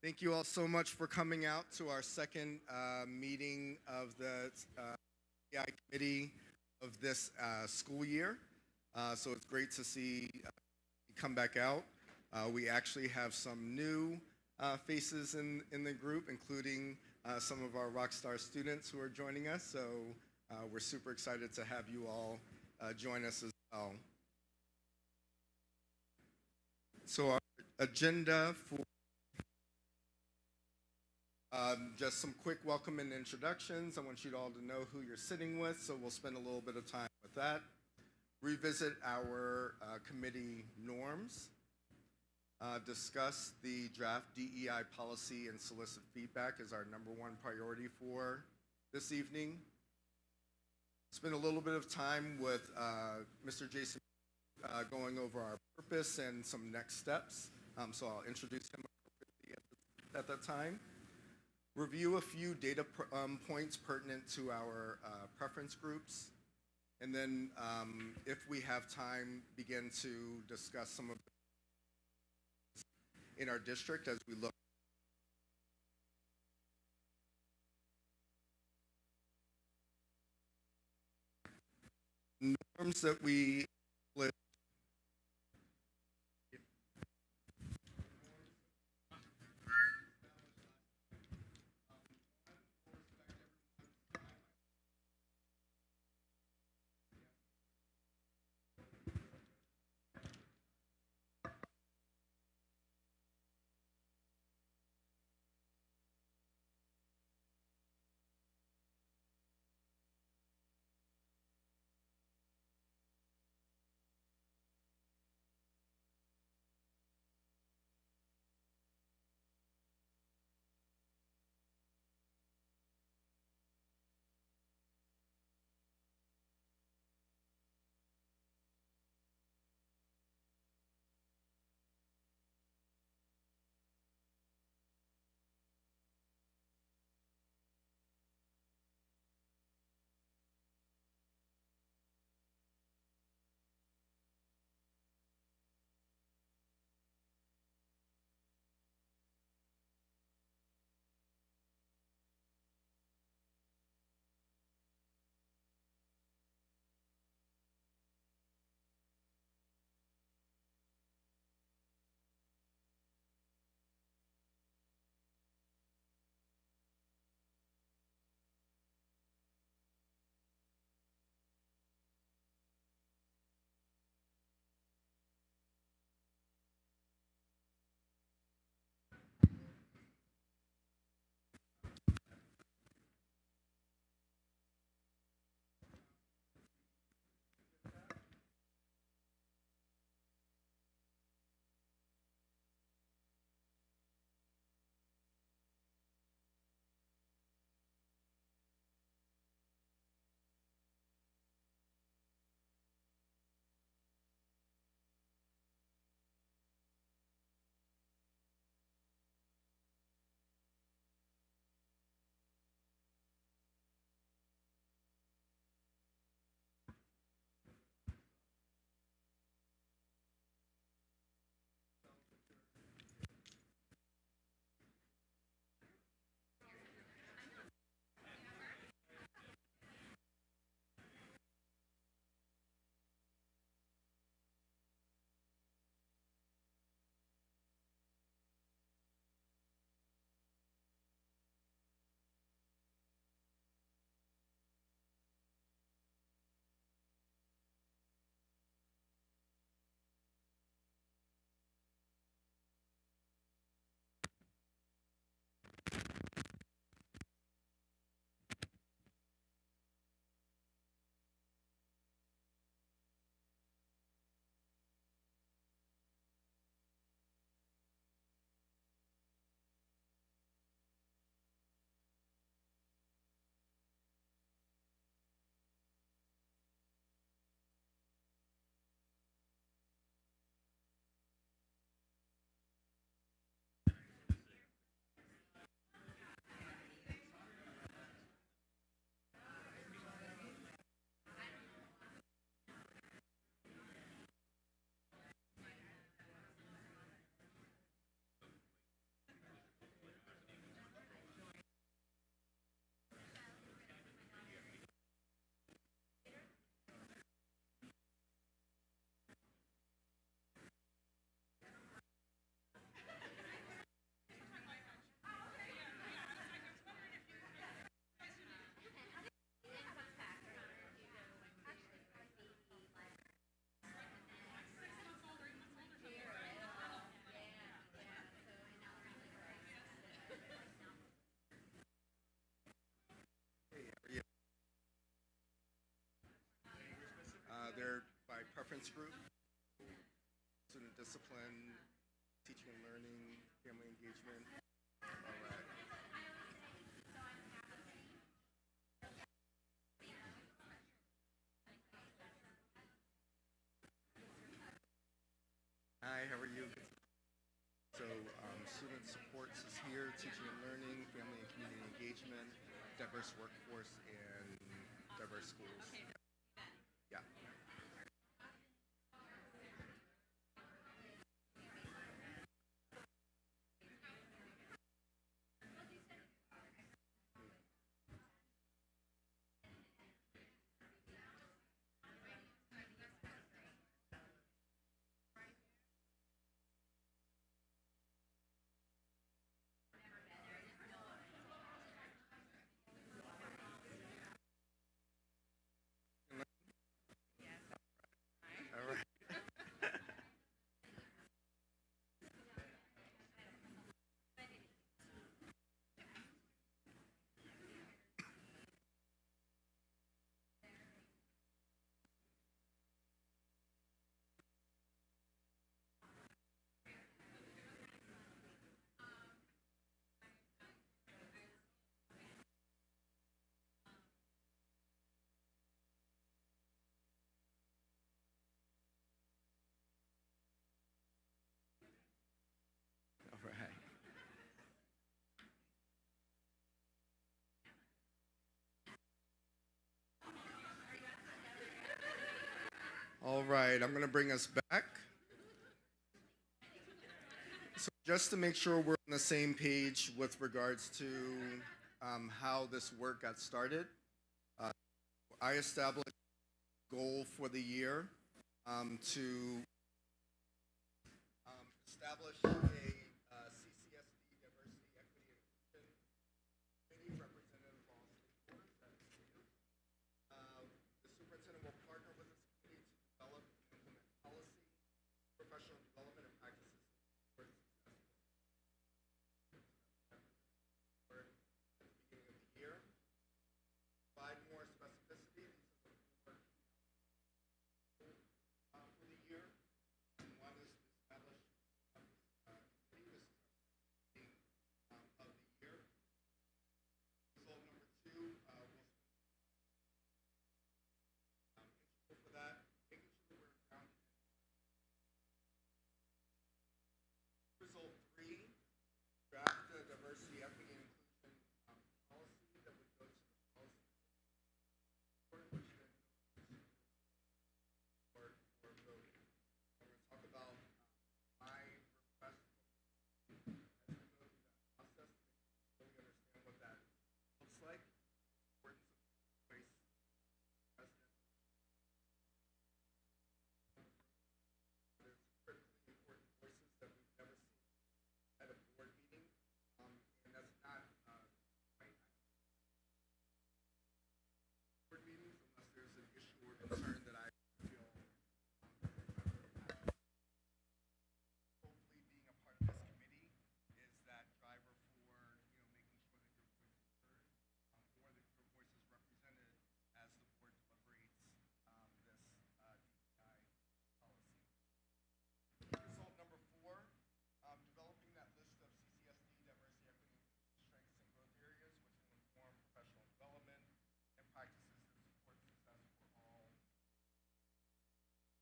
Thank you all so much for coming out to our second meeting of the DEI committee of this school year. So it's great to see you come back out. We actually have some new faces in the group, including some of our Rockstar students who are joining us. So we're super excited to have you all join us as well. So our agenda for just some quick welcome and introductions. I want you all to know who you're sitting with, so we'll spend a little bit of time with that. Revisit our committee norms. Discuss the draft DEI policy and solicit feedback as our number one priority for this evening. Spend a little bit of time with Mr. Jason going over our purpose and some next steps. So I'll introduce him at that time. Review a few data points pertinent to our preference groups. And then if we have time, begin to discuss some of in our district as we look. Norms that we list. discipline, teaching and learning, family engagement. All right. Hi, how are you? So, student supports is here, teaching and learning, family and community engagement, diverse workforce, and diverse schools. Yeah. All right. All right. All right, I'm going to bring us back. So just to make sure we're on the same page with regards to how this work got started, uh, I established a goal for the year to establish a CCSD diversity, equity, and inclusion committee representative of all stakeholders. The superintendent will partner with this committee to develop and implement policy, professional development, and practices for successful work at the beginning of the year. Provide more specificity. These are the for the year. One is to establish committee. This is our second meeting of the year. Result number two, we'll integral for that, making sure that we're grounded. Result three, draft the diversity, equity, and inclusion policy that would go to the policy board, which then board for voting. I'm going to talk about my request as we go through that process to really understand what that looks like, importance of voice, president. There's critically important voices that we've never seen at a board meeting, and that's not right. Board meetings, unless there's an issue or concern that I feel hopefully being a part of this committee is that driver for making sure that your voice is heard, or that your voice is represented as the board deliberates this DEI policy. Result number four, developing that list of CCSD diversity, equity, strengths, and growth areas, which will inform professional development and practices that support success for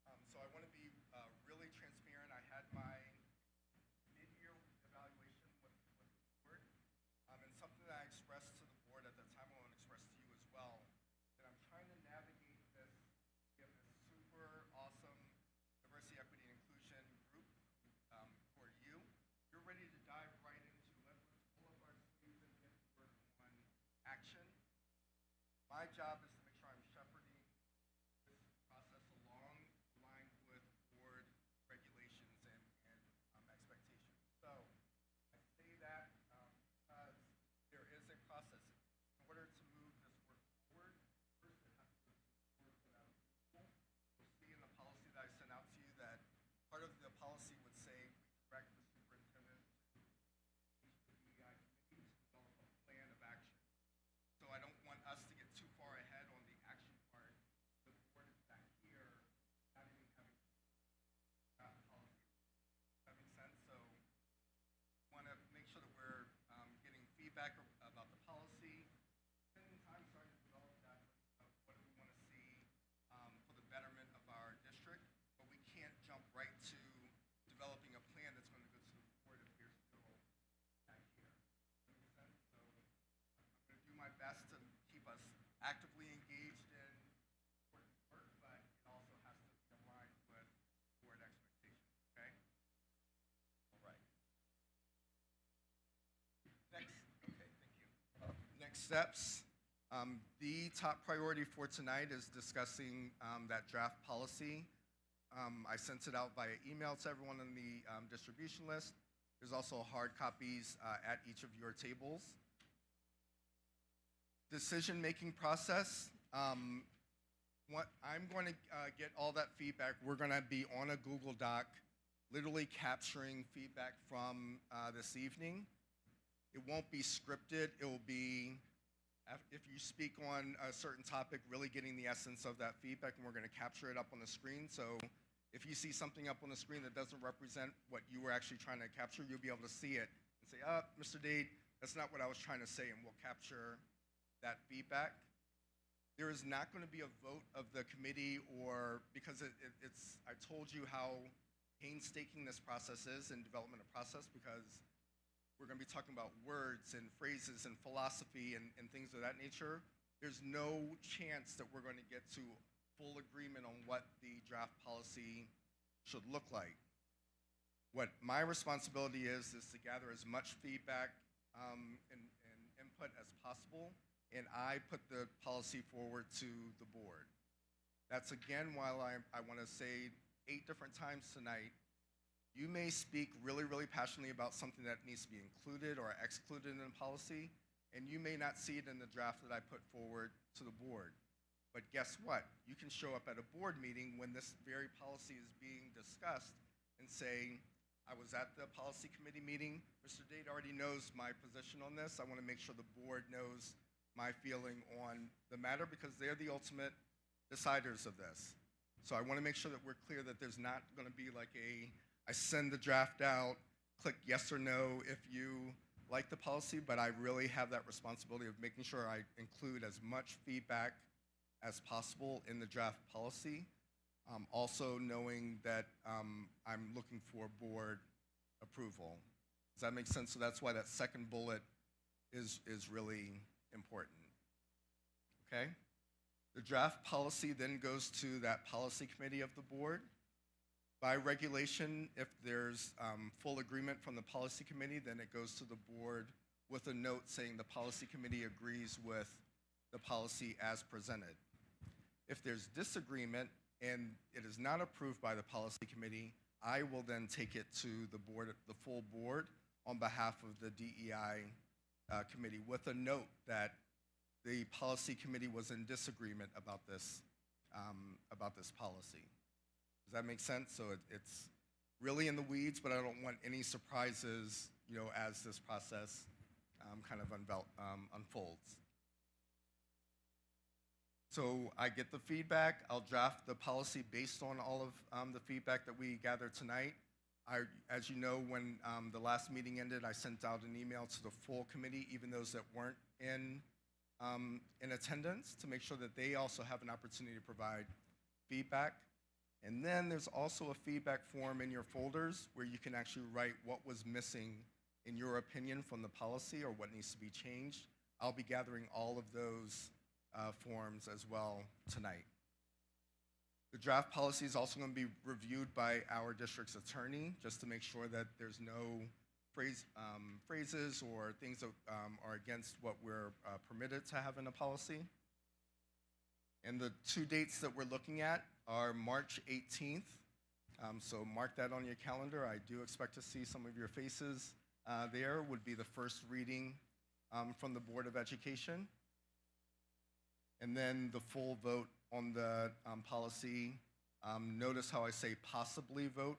all. So I want to be really transparent. I had my mid-year evaluation with the board, and something that I expressed to the board at that time, I want to express to you as well, that I'm trying to navigate this. We have this super awesome diversity, equity, and inclusion group for you. You're ready to dive right into let's pull up our sleeves and get to work on action. My job is to make sure I'm shepherding this process along, aligned with board regulations and expectations. So I say that because there is a process. In order to move this work forward, first it has to go through board without approval. You'll see in the policy that I sent out to you that part of the policy would say we direct the superintendent to engage the DEI committee to develop a plan of action. So I don't want us to get too far ahead on Next steps. The top priority for tonight is discussing that draft policy. I sent it out via email to everyone on the distribution list. There's also hard copies at each of your tables. Decision-making process. What I'm going to get all that feedback. We're going to be on a Google Doc, literally capturing feedback from this evening. It won't be scripted. It will be, if you speak on a certain topic, really getting the essence of that feedback, and we're going to capture it up on the screen. So if you see something up on the screen that doesn't represent what you were actually trying to capture, you'll be able to see it and say, Mr. Dade, that's not what I was trying to say, and we'll capture that feedback. There is not going to be a vote of the committee, or because I told you how painstaking this process is in development of process, because we're going to be talking about words and phrases and philosophy and things of that nature. There's no chance that we're going to get to full agreement on what the draft policy should look like. What my responsibility is to gather as much feedback and input as possible, and I put the policy forward to the board. That's again why I want to say 8 different times tonight, you may speak really, really passionately about something that needs to be included or excluded in the policy, and you may not see it in the draft that I put forward to the board. But guess what? You can show up at a board meeting when this very policy is being discussed and say, I was at the policy committee meeting. Mr. Dade already knows my position on this. I want to make sure the board knows my feeling on the matter, because they're the ultimate deciders of this. So I want to make sure that we're clear that there's not going to be like I send the draft out, click yes or no if you like the policy, but I really have that responsibility of making sure I include as much feedback as possible in the draft policy, also knowing that I'm looking for board approval. Does that make sense? So that's why that second bullet is really important, okay? The draft policy then goes to that policy committee of the board. By regulation, if there's full agreement from the policy committee, then it goes to the board with a note saying the policy committee agrees with the policy as presented. If there's disagreement and it is not approved by the policy committee, I will then take it to the board, the full board, on behalf of the DEI committee with a note that the policy committee was in disagreement about this policy. Does that make sense? So it's really in the weeds, but I don't want any surprises, as this process kind of unfolds. So I get the feedback. I'll draft the policy based on all of the feedback that we gathered tonight. As you know, when the last meeting ended, I sent out an email to the full committee, even those that weren't in attendance, to make sure that they also have an opportunity to provide feedback. And then there's also a feedback form in your folders where you can actually write what was missing in your opinion from the policy or what needs to be changed. I'll be gathering all of those forms as well tonight. The draft policy is also going to be reviewed by our district's attorney, just to make sure that there's no phrases or things that are against what we're permitted to have in a policy. And the 2 dates that we're looking at are March 18th. So mark that on your calendar. I do expect to see some of your faces there. Would be the first reading from the Board of Education. And then the full vote on the policy. Notice how I say possibly vote.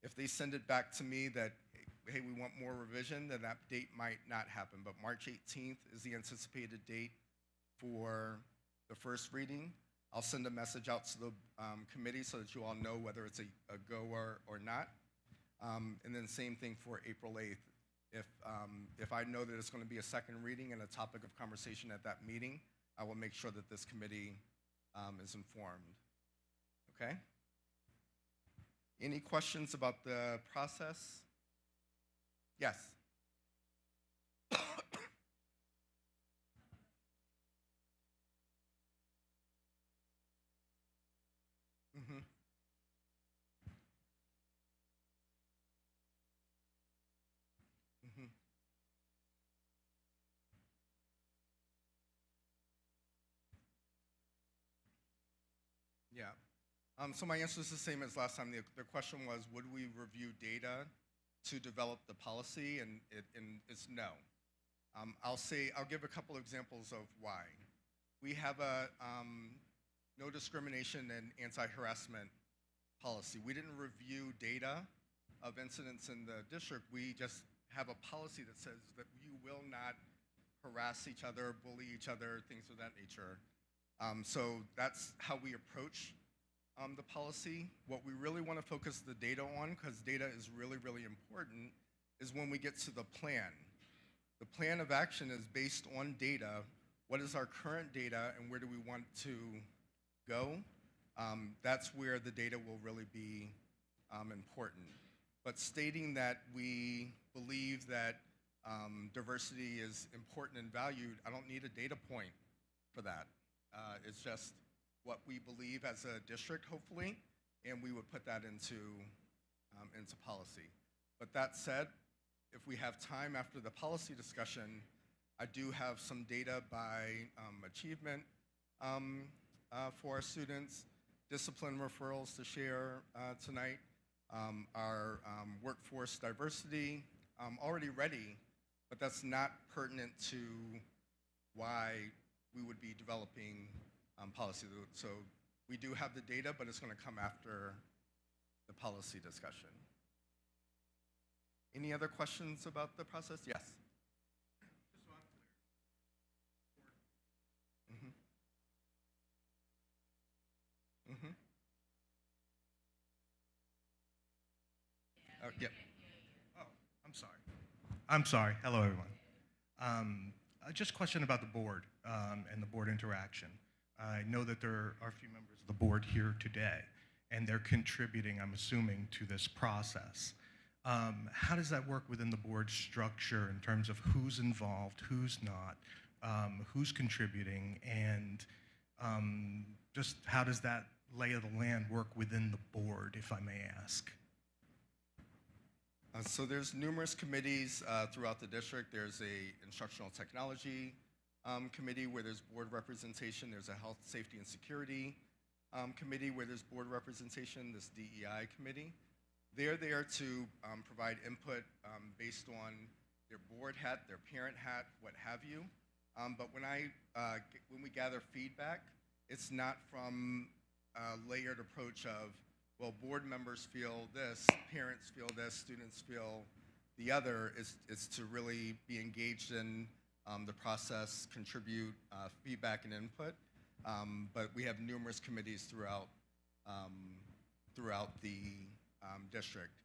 If they send it back to me that, hey, we want more revision, then that date might not happen. But March 18th is the anticipated date for the first reading. I'll send a message out to the committee so that you all know whether it's a go or not. And then same thing for April 8th. If I know that it's going to be a second reading and a topic of conversation at that meeting, I will make sure that this committee is informed. Okay? Any questions about the process? Yes. Mm-hmm. Mm-hmm. So my answer is the same as last time. The question was, would we review data to develop the policy? And it's no. I'll give a couple examples of why. We have a no discrimination and anti-harassment policy. We didn't review data of incidents in the district. We just have a policy that says that you will not harass each other, bully each other, things of that nature. So that's how we approach the policy. What we really want to focus the data on, because data is really, really important, is when we get to the plan. The plan of action is based on data. What is our current data and where do we want to go? That's where the data will really be important. But stating that we believe that diversity is important and valued, I don't need a data point for that. It's just what we believe as a district, hopefully, and we would put that into policy. But that said, if we have time after the policy discussion, I do have some data by achievement for our students, discipline referrals to share tonight, our workforce diversity, already ready, but that's not pertinent to why we would be developing policy. So we do have the data, but it's going to come after the policy discussion. Any other questions about the process? Yes. Just so I'm clear. Yeah. Oh, I'm sorry. Hello, everyone. Just a question about the board and the board interaction. I know that there are a few members of the board here today, and they're contributing, I'm assuming, to this process. How does that work within the board structure in terms of who's involved, who's not, who's contributing, and just how does that lay of the land work within the board, if I may ask? So there's numerous committees throughout the district. There's a instructional technology committee where there's board representation. There's a health, safety, and security committee where there's board representation, this DEI committee. They're there to provide input based on their board hat, their parent hat, what have you. But when we gather feedback, it's not from a layered approach of, well, board members feel this, parents feel this, students feel the other. It's to really be engaged in the process, contribute feedback and input. But we have numerous committees throughout the district.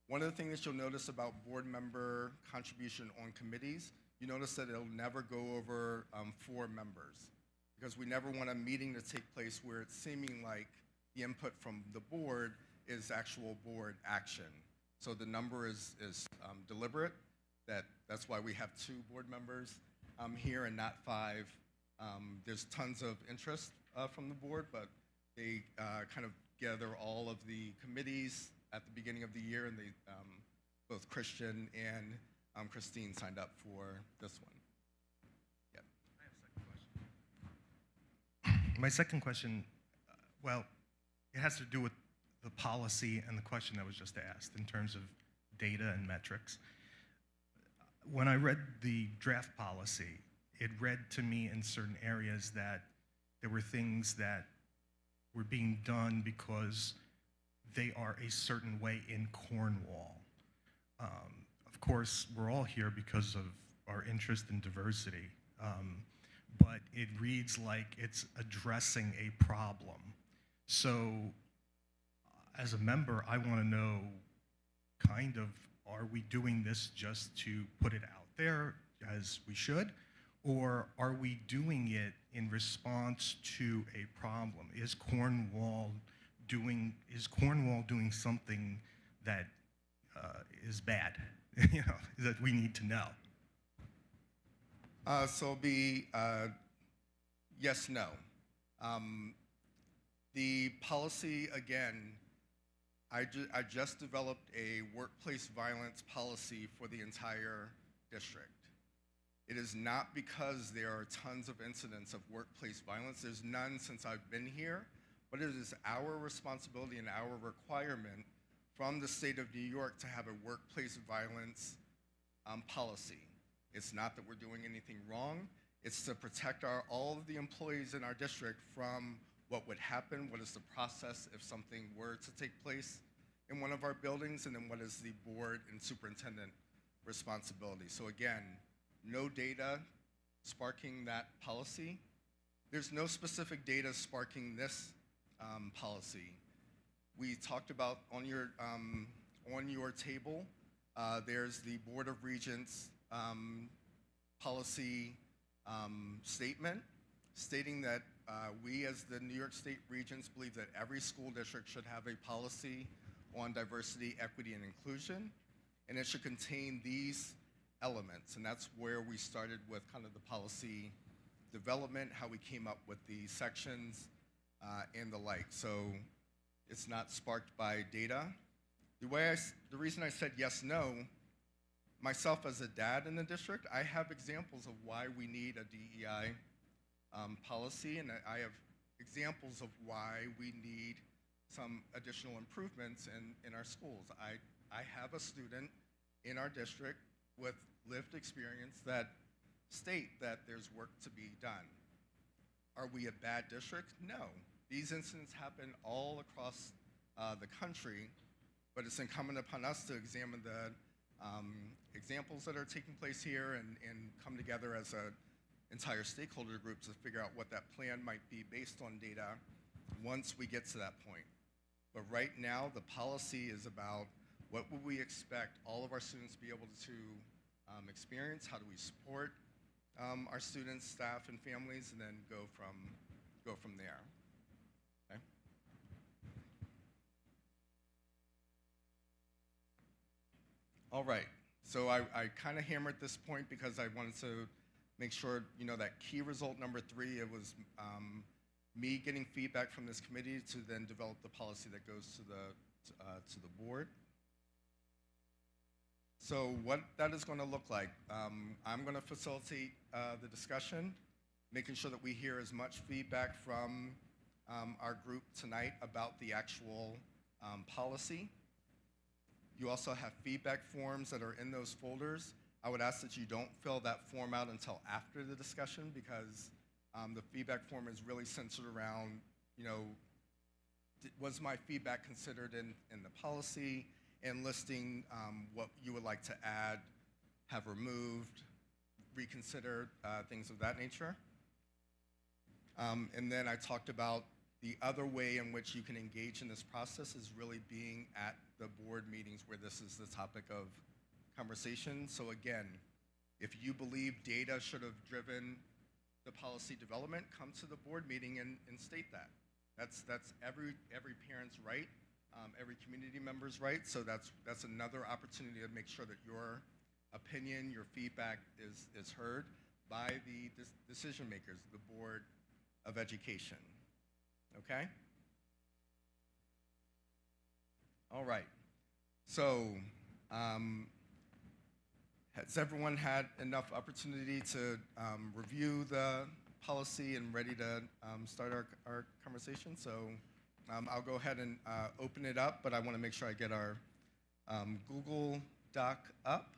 One of the things that you'll notice about board member contribution on committees, you notice that it'll never go over 4 members, because we never want a meeting to take place where it's seeming like the input from the board is actual board action. So the number is deliberate. That's why we have 2 board members here and not 5. There's tons of interest from the board, but they kind of gather all of the committees at the beginning of the year, and they both Christian and Christine signed up for this one. Yeah. I have a second question. My second question, well, it has to do with the policy and the question that was just asked in terms of data and metrics. When I read the draft policy, it read to me in certain areas that there were things that were being done because they are a certain way in Cornwall. Of course, we're all here because of our interest in diversity, but it reads like it's addressing a problem. So, as a member, I want to know, kind of, are we doing this just to put it out there as we should? Or are we doing it in response to a problem? Is Cornwall doing something that is bad, that we need to know? So it'll be yes, no. The policy, again, I just developed a workplace violence policy for the entire district. It is not because there are tons of incidents of workplace violence. There's none since I've been here, but it is our responsibility and our requirement from the state of New York to have a workplace violence policy. It's not that we're doing anything wrong. It's to protect all of the employees in our district from what would happen, what is the process if something were to take place in one of our buildings, and then what is the board and superintendent responsibility. So again, no data sparking that policy. There's no specific data sparking this policy. We talked about on your table, there's the Board of Regents policy statement stating that we as the New York State Regents believe that every school district should have a policy on diversity, equity, and inclusion, and it should contain these elements. And that's where we started with kind of the policy development, how we came up with the sections and the like. So it's not sparked by data. The reason I said yes, no, myself as a dad in the district, I have examples of why we need a DEI policy, and I have examples of why we need some additional improvements in our schools. I have a student in our district with lived experience that state that there's work to be done. Are we a bad district? No. These incidents happen all across the country, but it's incumbent upon us to examine the examples that are taking place here and come together as an entire stakeholder group to figure out what that plan might be based on data once we get to that point. But right now, the policy is about what would we expect all of our students to be able to experience, how do we support our students, staff, and families, and then go from there. Okay? All right, so I kind of hammered this point because I wanted to make sure, that key result number 3, it was me getting feedback from this committee to then develop the policy that goes to the board. So what that is going to look like, I'm going to facilitate the discussion, making sure that we hear as much feedback from our group tonight about the actual policy. You also have feedback forms that are in those folders. I would ask that you don't fill that form out until after the discussion, because the feedback form is really centered around, was my feedback considered in the policy, and listing what you would like to add, have removed, reconsider, things of that nature. And then I talked about the other way in which you can engage in this process is really being at the board meetings where this is the topic of conversation. So again, if you believe data should have driven the policy development, come to the board meeting and state that. That's every parent's right, every community member's right. So that's another opportunity to make sure that your opinion, your feedback is heard by the decision makers, the Board of Education. Okay? All right. So has everyone had enough opportunity to review the policy and ready to start our conversation? So I'll go ahead and open it up, but I want to make sure I get our Google Doc up.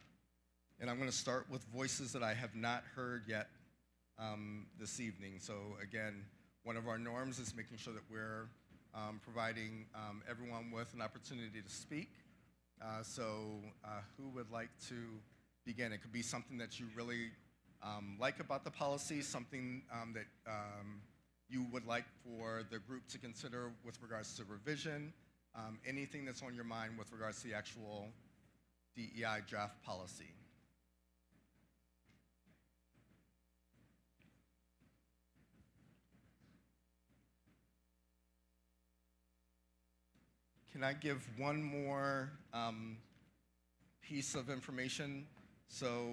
And I'm going to start with voices that I have not heard yet this evening. So again, one of our norms is making sure that we're providing everyone with an opportunity to speak. Who would like to begin? It could be something that you really like about the policy, something that you would like for the group to consider with regards to revision, anything that's on your mind with regards to the actual DEI draft policy. Can I give one more piece of information? So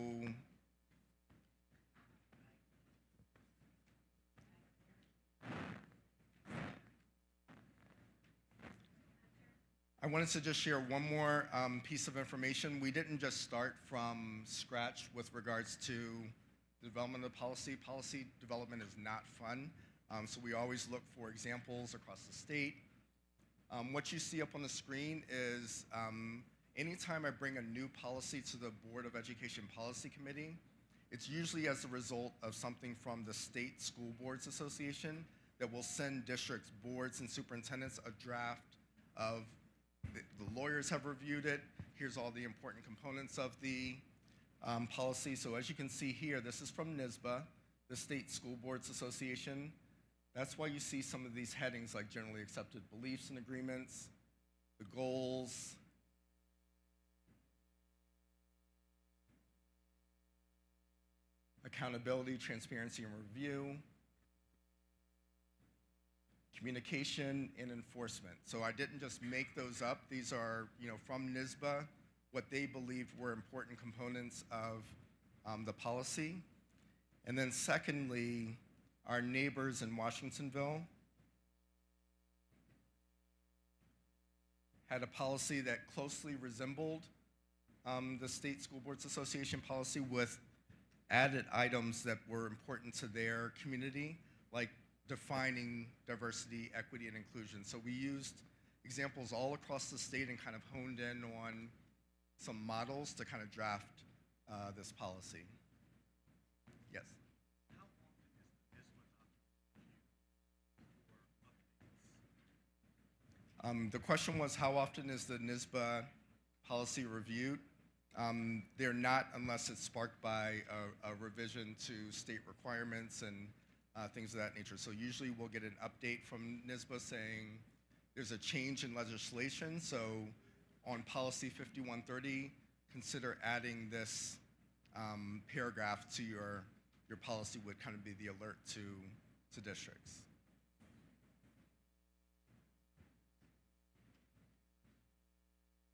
I wanted to just share one more piece of information. We didn't just start from scratch with regards to the development of policy. Policy development is not fun. So we always look for examples across the state. What you see up on the screen is anytime I bring a new policy to the Board of Education Policy Committee, it's usually as a result of something from the State School Boards Association that will send districts, boards, and superintendents a draft of, the lawyers have reviewed it, here's all the important components of the policy. So as you can see here, this is from NYSBA, the State School Boards Association. That's why you see some of these headings like generally accepted beliefs and agreements, the goals, accountability, transparency, and review, communication, and enforcement. So I didn't just make those up. These are, from NYSBA, what they believed were important components of the policy. And then secondly, our neighbors in Washingtonville had a policy that closely resembled the State School Boards Association policy with added items that were important to their community, like defining diversity, equity, and inclusion. So we used examples all across the state and kind of honed in on some models to kind of draft this policy. Yes? The question was, how often is the NYSBA policy reviewed? They're not unless it's sparked by a revision to state requirements and things of that nature. So usually we'll get an update from NYSBA saying there's a change in legislation. So on policy 5130, consider adding this paragraph to your policy would kind of be the alert to districts.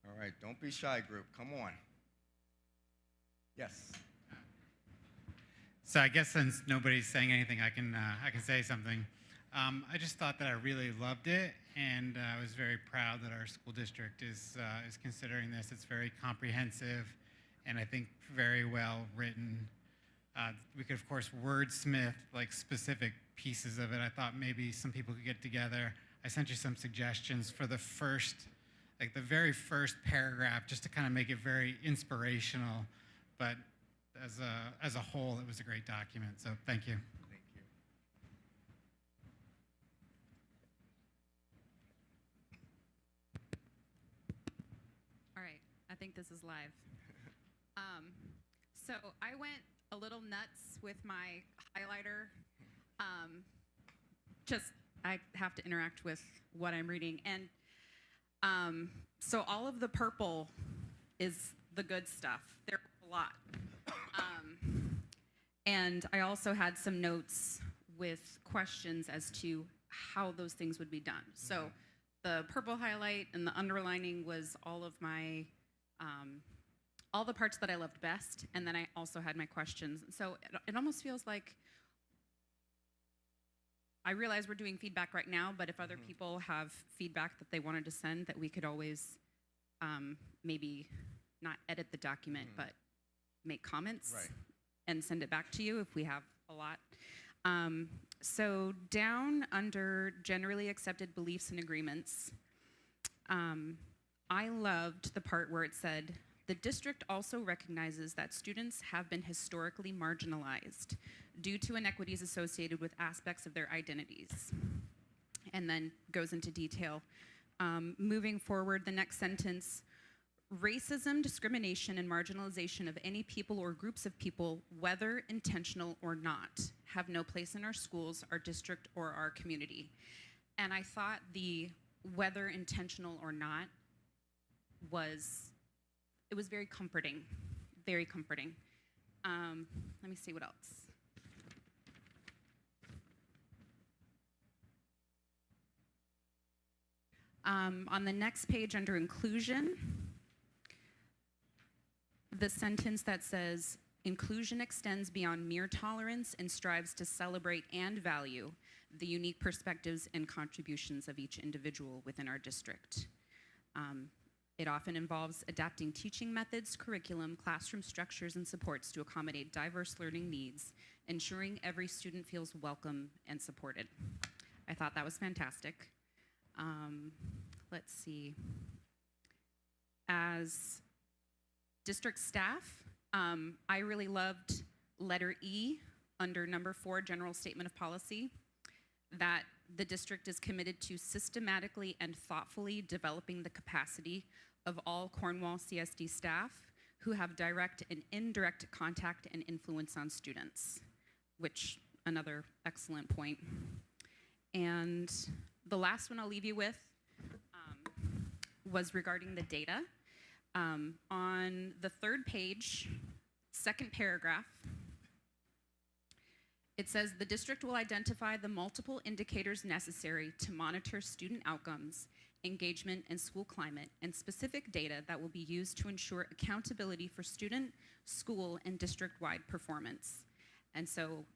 All right, don't be shy, group. Come on. Yes. So I guess since nobody's saying anything, I can say something. I just thought that I really loved it, and I was very proud that our school district is considering this. It's very comprehensive, and I think very well written. We could, of course, wordsmith like specific pieces of it. I thought maybe some people could get together. I sent you some suggestions for the very first paragraph, just to kind of make it very inspirational. But as a whole, it was a great document. So thank you. Thank you. All right, I think this is live. So I went a little nuts with my highlighter. I have to interact with what I'm reading. And so all of the purple is the good stuff. There's a lot. And I also had some notes with questions as to how those things would be done. So the purple highlight and the underlining was all of my, all the parts that I loved best, and then I also had my questions. So it almost feels like, I realize we're doing feedback right now, but if other people have feedback that they wanted to send, that we could always maybe not edit the document, but make comments and send it back to you if we have a lot. So down under generally accepted beliefs and agreements, I loved the part where it said, the district also recognizes that students have been historically marginalized due to inequities associated with aspects of their identities. And then goes into detail. Moving forward, the next sentence, racism, discrimination, and marginalization of any people or groups of people, whether intentional or not, have no place in our schools, our district, or our community. And I thought the whether intentional or not it was very comforting, very comforting. Let me see what else. On the next page under inclusion, the sentence that says, inclusion extends beyond mere tolerance and strives to celebrate and value the unique perspectives and contributions of each individual within our district. It often involves adapting teaching methods, curriculum, classroom structures, and supports to accommodate diverse learning needs, ensuring every student feels welcome and supported. I thought that was fantastic. Let's see. As district staff, I really loved letter E under number 4, General Statement of Policy, that the district is committed to systematically and thoughtfully developing the capacity of all Cornwall CSD staff who have direct and indirect contact and influence on students, which another excellent point. And the last one I'll leave you with was regarding the data. On the 3rd page, 2nd paragraph, it says the district will identify the multiple indicators necessary to monitor student outcomes, engagement, and school climate, and specific data that will be used to ensure accountability for student, school, and district-wide performance. And so,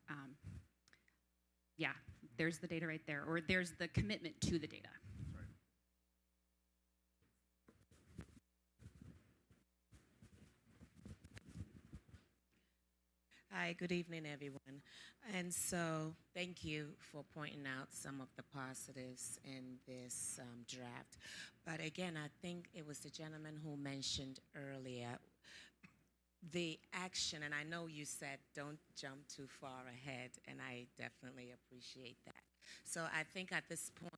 yeah, there's the data right there, or there's the commitment to the data. Hi, good evening, everyone. And so, thank you for pointing out some of the positives in this draft. But again, I think it was the gentleman who mentioned earlier the action, and I know you said don't jump too far ahead, and I definitely appreciate that. So I think at this point,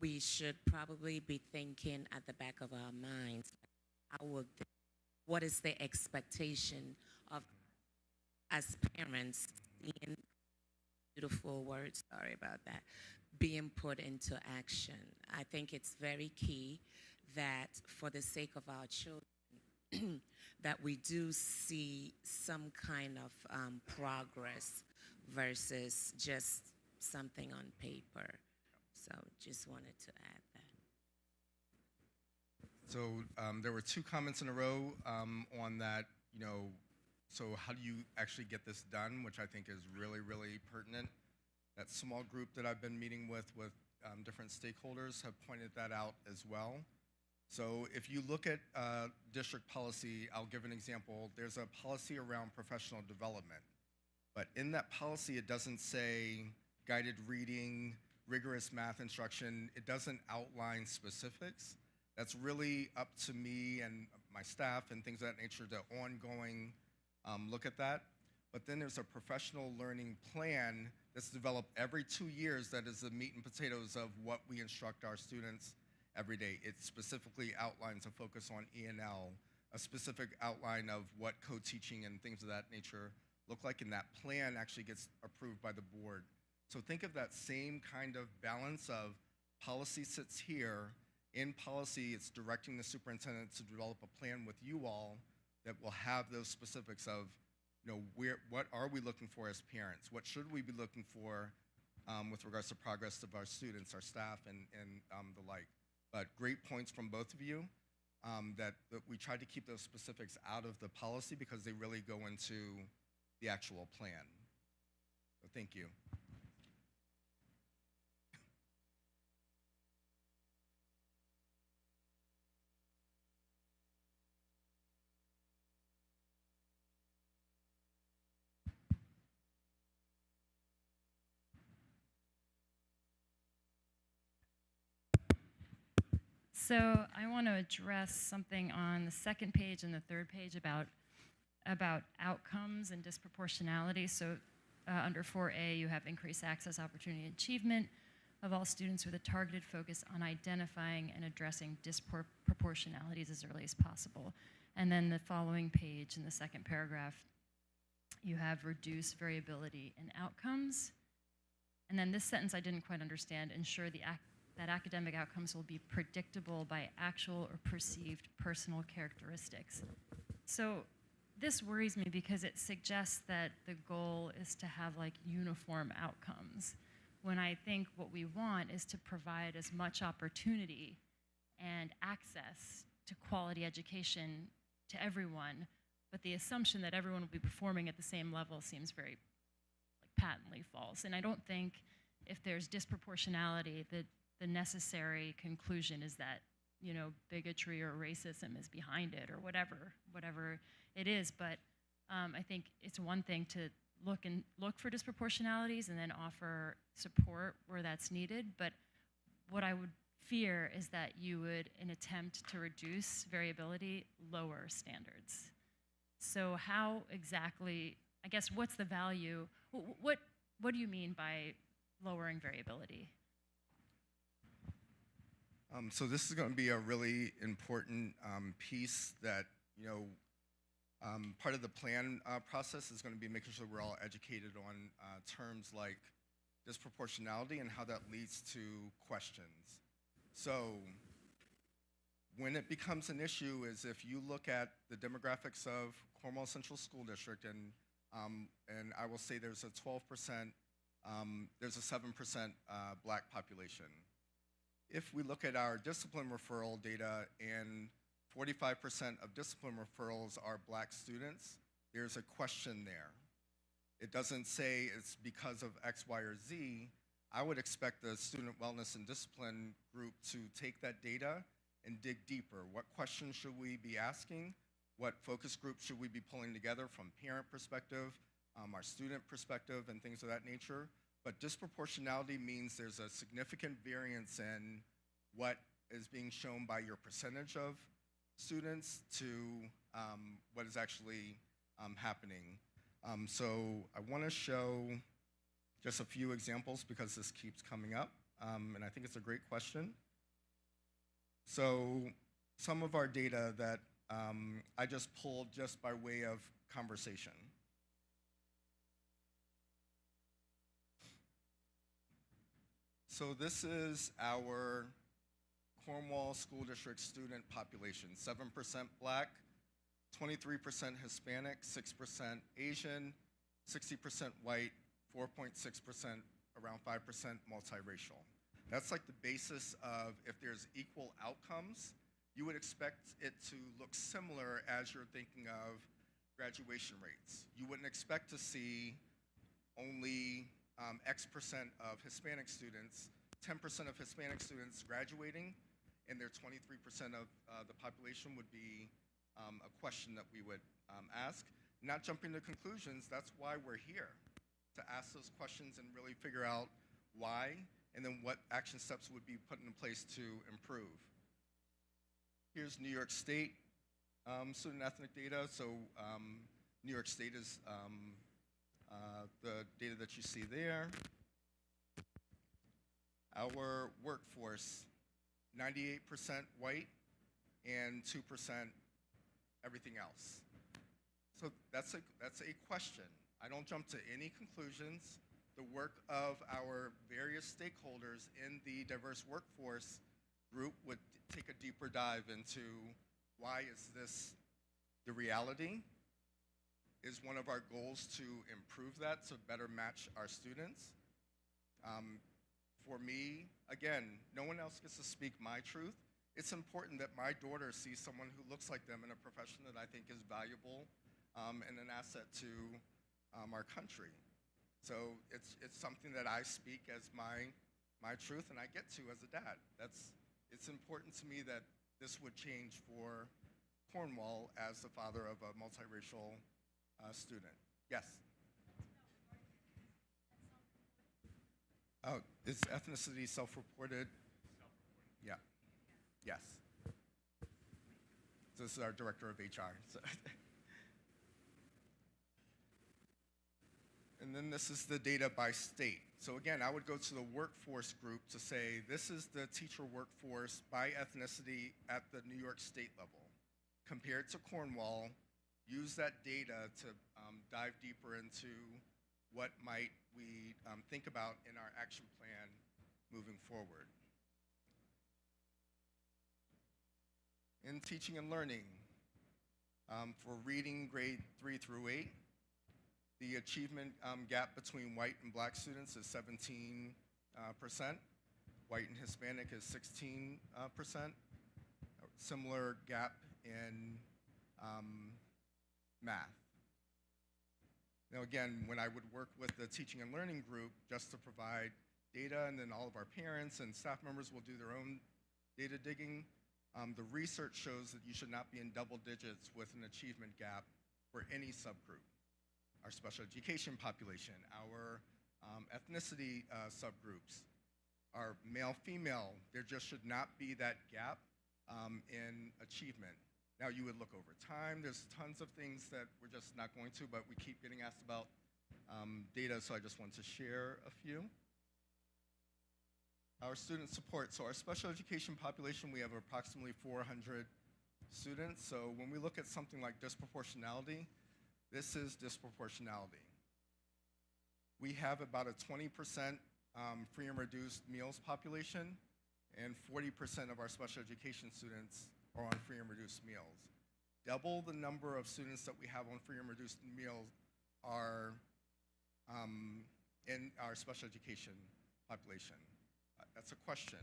we should probably be thinking at the back of our minds, what is the expectation of as parents being, beautiful words, sorry about that, being put into action. I think it's very key that for the sake of our children, that we do see some kind of progress versus just something on paper. So just wanted to add that. So there were 2 comments in a row on that, so how do you actually get this done, which I think is really, really pertinent. That small group that I've been meeting with different stakeholders have pointed that out as well. So if you look at district policy, I'll give an example. There's a policy around professional development, but in that policy, it doesn't say guided reading, rigorous math instruction. It doesn't outline specifics. That's really up to me and my staff and things of that nature to ongoing look at that. But then there's a professional learning plan that's developed every 2 years that is the meat and potatoes of what we instruct our students every day. It specifically outlines a focus on E&L, a specific outline of what co-teaching and things of that nature look like, and that plan actually gets approved by the board. So think of that same kind of balance of policy sits here. In policy, it's directing the superintendent to develop a plan with you all that will have those specifics of, what are we looking for as parents? What should we be looking for with regards to progress of our students, our staff, and the like. But great points from both of you that we tried to keep those specifics out of the policy because they really go into the actual plan. So thank you. So I want to address something on the 2nd page and the 3rd page about outcomes and disproportionality. So under 4A, you have increased access, opportunity, and achievement of all students with a targeted focus on identifying and addressing disproportionalities as early as possible. And then the following page in the 2nd paragraph, you have reduced variability in outcomes. And then this sentence I didn't quite understand, ensure that academic outcomes will be predictable by actual or perceived personal characteristics. So this worries me because it suggests that the goal is to have uniform outcomes, when I think what we want is to provide as much opportunity and access to quality education to everyone, but the assumption that everyone will be performing at the same level seems very patently false. And I don't think if there's disproportionality that the necessary conclusion is that bigotry or racism is behind it or whatever it is. But I think it's one thing to look for disproportionalities and then offer support where that's needed. But what I would fear is that you would, in attempt to reduce variability, lower standards. So how exactly, I guess, what's the value? What do you mean by lowering variability? So this is going to be a really important piece that, part of the plan process is going to be making sure we're all educated on terms like disproportionality and how that leads to questions. So when it becomes an issue is if you look at the demographics of Cornwall Central School District, and I will say there's a 12%, there's a 7% black population. If we look at our discipline referral data and 45% of discipline referrals are black students, there's a question there. It doesn't say it's because of X, Y, or Z. I would expect the student wellness and discipline group to take that data and dig deeper. What questions should we be asking? What focus groups should we be pulling together from parent perspective, our student perspective, and things of that nature? But disproportionality means there's a significant variance in what is being shown by your percentage of students to what is actually happening. So I want to show just a few examples because this keeps coming up, and I think it's a great question. So some of our data that I just pulled just by way of conversation. So this is our Cornwall School District student population, 7% black, 23% Hispanic, 6% Asian, 60% white, 4.6%, around 5% multiracial. That's like the basis of if there's equal outcomes, you would expect it to look similar as you're thinking of graduation rates. You wouldn't expect to see only X% of Hispanic students, 10% of Hispanic students graduating, and their 23% of the population would be a question that we would ask. Not jumping to conclusions, that's why we're here, to ask those questions and really figure out why, and then what action steps would be put in place to improve. Here's New York State student ethnic data. So New York State is the data that you see there. Our workforce, 98% white and 2% everything else. So that's a question. I don't jump to any conclusions. The work of our various stakeholders in the diverse workforce group would take a deeper dive into why is this the reality? Is one of our goals to improve that to better match our students? For me, again, no one else gets to speak my truth. It's important that my daughter sees someone who looks like them in a profession that I think is valuable and an asset to our country. So it's something that I speak as my truth, and I get to as a dad. It's important to me that this would change for Cornwall as the father of a multiracial student. Yes? Oh, is ethnicity self-reported? Yeah. Yes. So this is our director of HR. So and then this is the data by state. So again, I would go to the workforce group to say, this is the teacher workforce by ethnicity at the New York State level. Compared to Cornwall, use that data to dive deeper into what might we think about in our action plan moving forward. In teaching and learning, for reading grade 3 through 8, the achievement gap between white and black students is 17%. White and Hispanic is 16%. Similar gap in math. Now again, when I would work with the teaching and learning group just to provide data, and then all of our parents and staff members will do their own data digging, The research shows that you should not be in double digits with an achievement gap for any subgroup. Our special education population, our ethnicity subgroups, our male-female, there just should not be that gap in achievement. Now, you would look over time. There's tons of things that we're just not going to, but we keep getting asked about data, so I just want to share a few. Our student support. So our special education population, we have approximately 400 students. So when we look at something like disproportionality, this is disproportionality. We have about a 20% free and reduced meals population, and 40% of our special education students are on free and reduced meals. Double the number of students that we have on free and reduced meals are in our special education population. That's a question.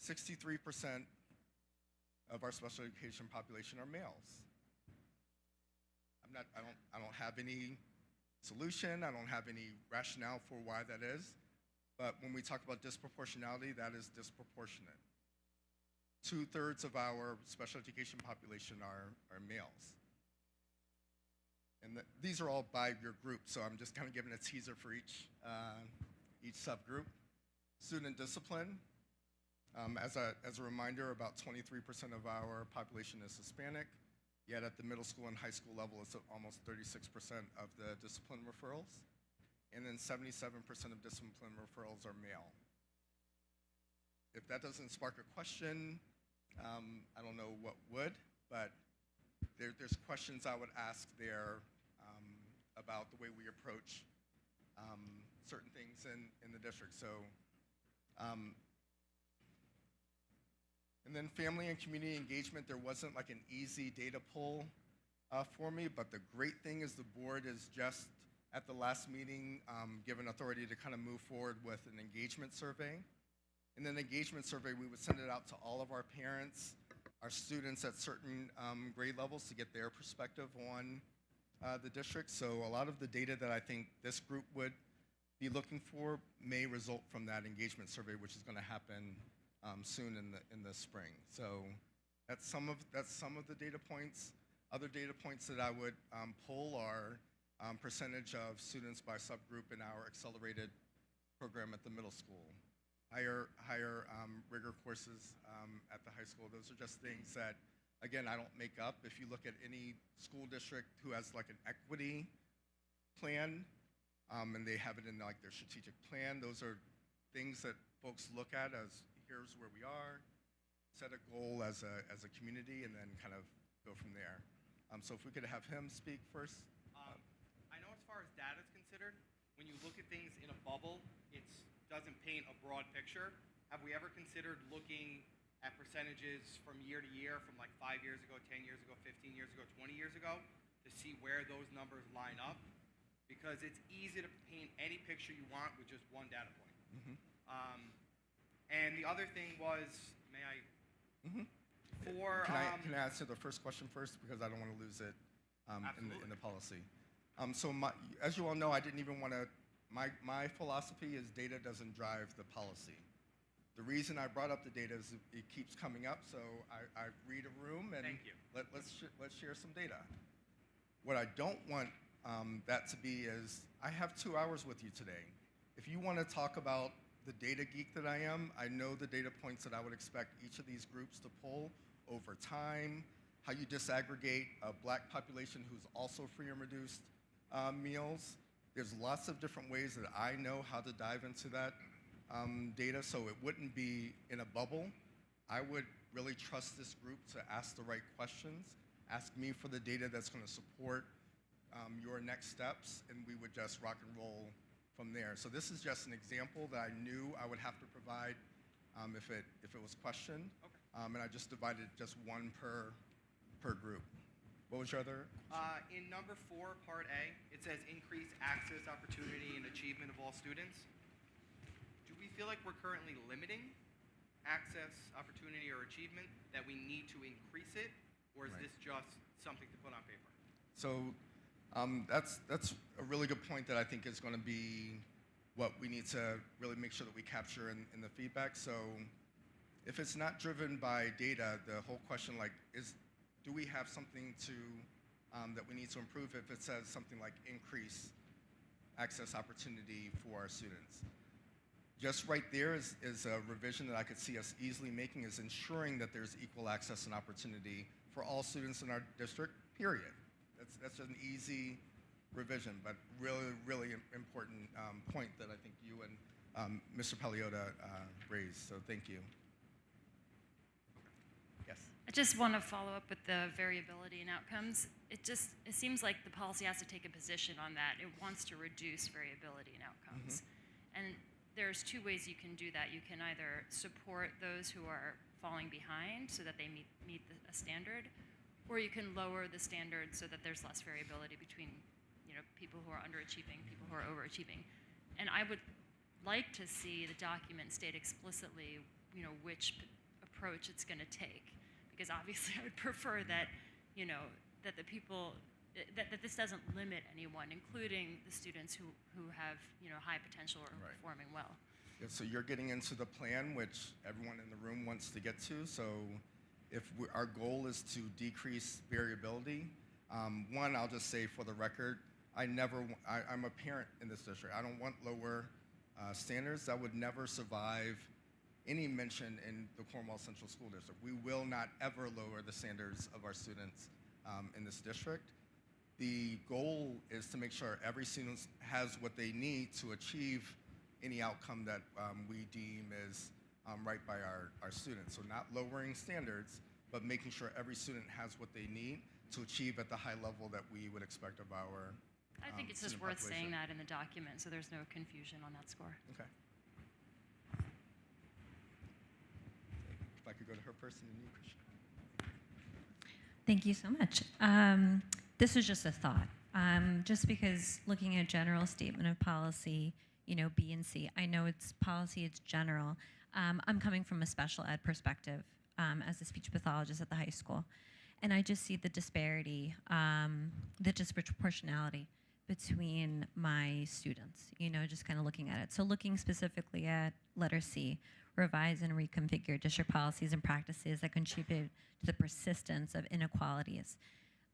63% of our special education population are males. I don't have any solution. I don't have any rationale for why that is. But when we talk about disproportionality, that is disproportionate. 2/3 of our special education population are males. And these are all by your group, so I'm just kind of giving a teaser for each subgroup. Student discipline. As a reminder, about 23% of our population is Hispanic, yet at the middle school and high school level, it's almost 36% of the discipline referrals. And then 77% of discipline referrals are male. If that doesn't spark a question, I don't know what would, but there's questions I would ask there about the way we approach certain things in the district. So, and then family and community engagement, there wasn't like an easy data pull for me, but the great thing is the board is just at the last meeting given authority to kind of move forward with an engagement survey. And then the engagement survey, we would send it out to all of our parents, our students at certain grade levels to get their perspective on the district. So a lot of the data that I think this group would be looking for may result from that engagement survey, which is going to happen soon in the spring. So that's some of the data points. Other data points that I would pull are percentage of students by subgroup in our accelerated program at the middle school. Higher rigor courses at the high school. Those are just things that, again, I don't make up. If you look at any school district who has like an equity plan, and they have it in like their strategic plan, those are things that folks look at as here's where we are, set a goal as a community, and then kind of go from there. So if we could have him speak first. I know as far as data is considered, when you look at things in a bubble, it doesn't paint a broad picture. Have we ever considered looking at percentages from year to year, from like 5 years ago, 10 years ago, 15 years ago, 20 years ago, to see where those numbers line up? Because it's easy to paint any picture you want with just one data point. Mm-hmm. And the other thing was, may I? Mm-hmm. Can I answer the first question first, because I don't want to lose it in the policy. So as you all know, I didn't even want to. My philosophy is data doesn't drive the policy. The reason I brought up the data is it keeps coming up, so I read a room and Thank you. let's share some data. What I don't want that to be is, I have 2 hours with you today. If you want to talk about the data geek that I am, I know the data points that I would expect each of these groups to pull over time, how you disaggregate a black population who's also free and reduced meals. There's lots of different ways that I know how to dive into that data, so it wouldn't be in a bubble. I would really trust this group to ask the right questions, ask me for the data that's going to support your next steps, and we would just rock and roll from there. So this is just an example that I knew I would have to provide if it was questioned. Okay. And I just divided just one per group. What was your other? In number 4, part A, it says increase access, opportunity, and achievement of all students. Do we feel like we're currently limiting access, opportunity, or achievement, that we need to increase it, or is Right. this just something to put on paper? So that's a really good point that I think is going to be what we need to really make sure that we capture in the feedback. So If it's not driven by data, the whole question like do we have something that we need to improve if it says something like increase access opportunity for our students? Just right there is a revision that I could see us easily making, is ensuring that there's equal access and opportunity for all students in our district, period. That's an easy revision, but really, really important point that I think you and Mr. Paliota raised, so thank you. Yes. I just want to follow up with the variability in outcomes. It seems like the policy has to take a position on that. It wants to reduce variability in outcomes. And there's two ways you can do that. You can either support those who are falling behind so that they meet a standard, or you can lower the standard so that there's less variability between people who are underachieving, people who are overachieving. And I would like to see the document state explicitly which approach it's going to take, because obviously I would prefer that that the people that this doesn't limit anyone, including the students who have high potential or are performing well. Yeah, so you're getting into the plan, which everyone in the room wants to get to. So if our goal is to decrease variability, one, I'll just say for the record, I'm a parent in this district. I don't want lower standards. That would never survive any mention in the Cornwall Central School District. We will not ever lower the standards of our students in this district. The goal is to make sure every student has what they need to achieve any outcome that we deem is right by our students. So not lowering standards, but making sure every student has what they need to achieve at the high level that we would expect of our I think it's just worth saying that in the document so there's no confusion on that score. Okay. If I could go to her person and you, Christian. Thank you so much. This was just a thought. Just because looking at general statement of policy, B and C, I know it's policy, it's general. I'm coming from a special ed perspective as a speech pathologist at the high school. And I just see the disparity, the disproportionality between my students, just kind of looking at it. So looking specifically at letter C, revise and reconfigure district policies and practices that contribute to the persistence of inequalities.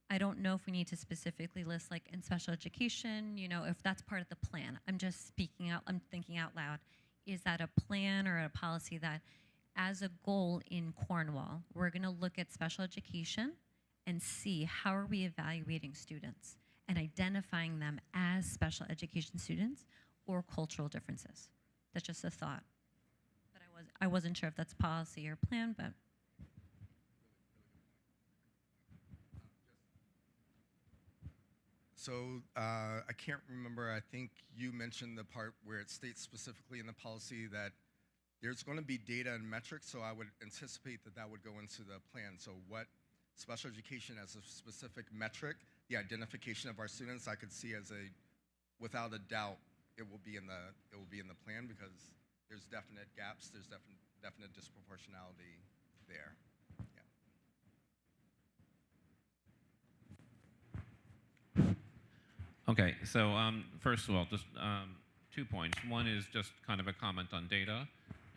I don't know if we need to specifically list, like in special education, if that's part of the plan. I'm just speaking out, I'm thinking out loud. Is that a plan or a policy that, as a goal in Cornwall, we're gonna look at special education and see how are we evaluating students and identifying them as special education students or cultural differences? That's just a thought. But I wasn't sure if that's policy or plan, but. So I can't remember, I think you mentioned the part where it states specifically in the policy that there's going to be data and metrics, so I would anticipate that would go into the plan. So what special education as a specific metric, the identification of our students, I could see as without a doubt, it will be in the plan, because there's definite gaps, there's definite disproportionality there. Okay, so first of all, just 2 points. One is just kind of a comment on data,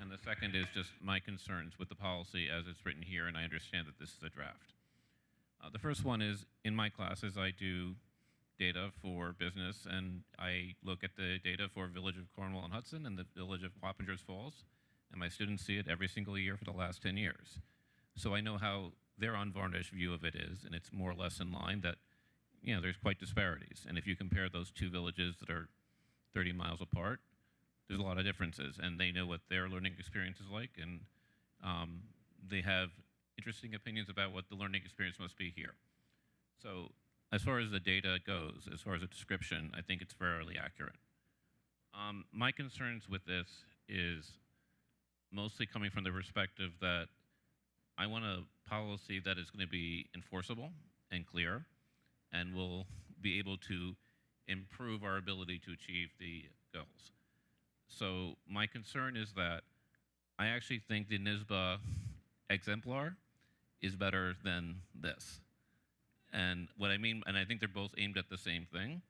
and the second is just my concerns with the policy as it's written here, and I understand that this is a draft. The first one is, in my classes, I do data for business, and I look at the data for Village of Cornwall and Hudson and the Village of Wappingers Falls, and my students see it every single year for the last 10 years. So I know how their unvarnished view of it is, and it's more or less in line that there's quite disparities. And if you compare those two villages that are 30 miles apart, there's a lot of differences. And they know what their learning experience is like, and they have interesting opinions about what the learning experience must be here. So as far as the data goes, as far as the description, I think it's fairly accurate. My concerns with this is mostly coming from the perspective that I want a policy that is going to be enforceable and clear, and will be able to improve our ability to achieve the goals. So my concern is that I actually think the NYSBA exemplar is better than this. And what I mean, and I think they're both aimed at the same thing,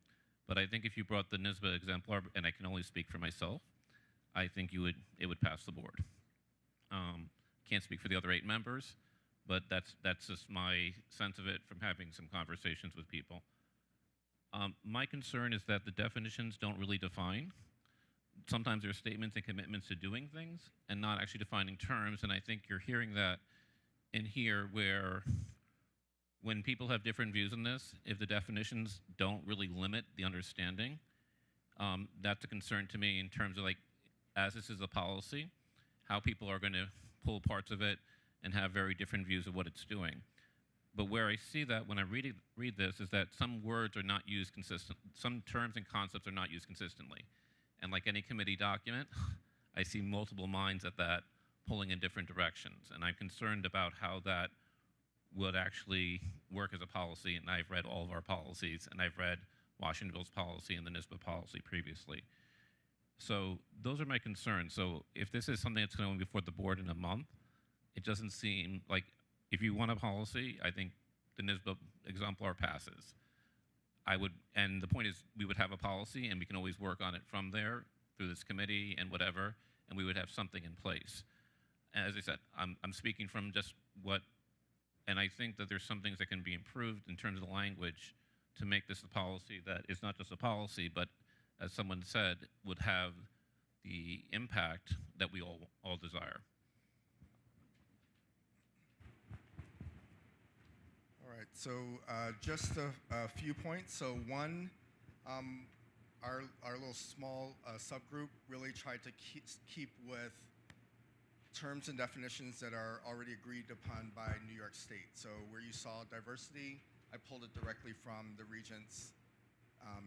but I think if you brought the NYSBA exemplar, and I can only speak for myself, I think it would pass the board. Can't speak for the other 8 members, but that's just my sense of it from having some conversations with people. My concern is that the definitions don't really define. Sometimes there are statements and commitments to doing things and not actually defining terms, and I think you're hearing that in here where when people have different views on this, if the definitions don't really limit the understanding, that's a concern to me in terms of, like, as this is a policy, how people are going to pull parts of it and have very different views of what it's doing. But where I see that when I read this is that some words are not used consistent, some terms and concepts are not used consistently. And like any committee document, I see multiple minds at that pulling in different directions. And I'm concerned about how that would actually work as a policy. And I've read all of our policies, and I've read Washingtonville's policy and the NISBA policy previously. So those are my concerns. So if this is something that's going before the board in a month, it doesn't seem like, if you want a policy, I think the NISBA exemplar passes. And the point is, we would have a policy, and we can always work on it from there through this committee and whatever, and we would have something in place. And as I said, I'm speaking from just what, and I think that there's some things that can be improved in terms of the language to make this a policy that is not just a policy, but as someone said, would have the impact that we all desire. All right, so just a few points. So one, our little small subgroup really tried to keep with terms and definitions that are already agreed upon by New York State. So where you saw diversity, I pulled it directly from the Regent's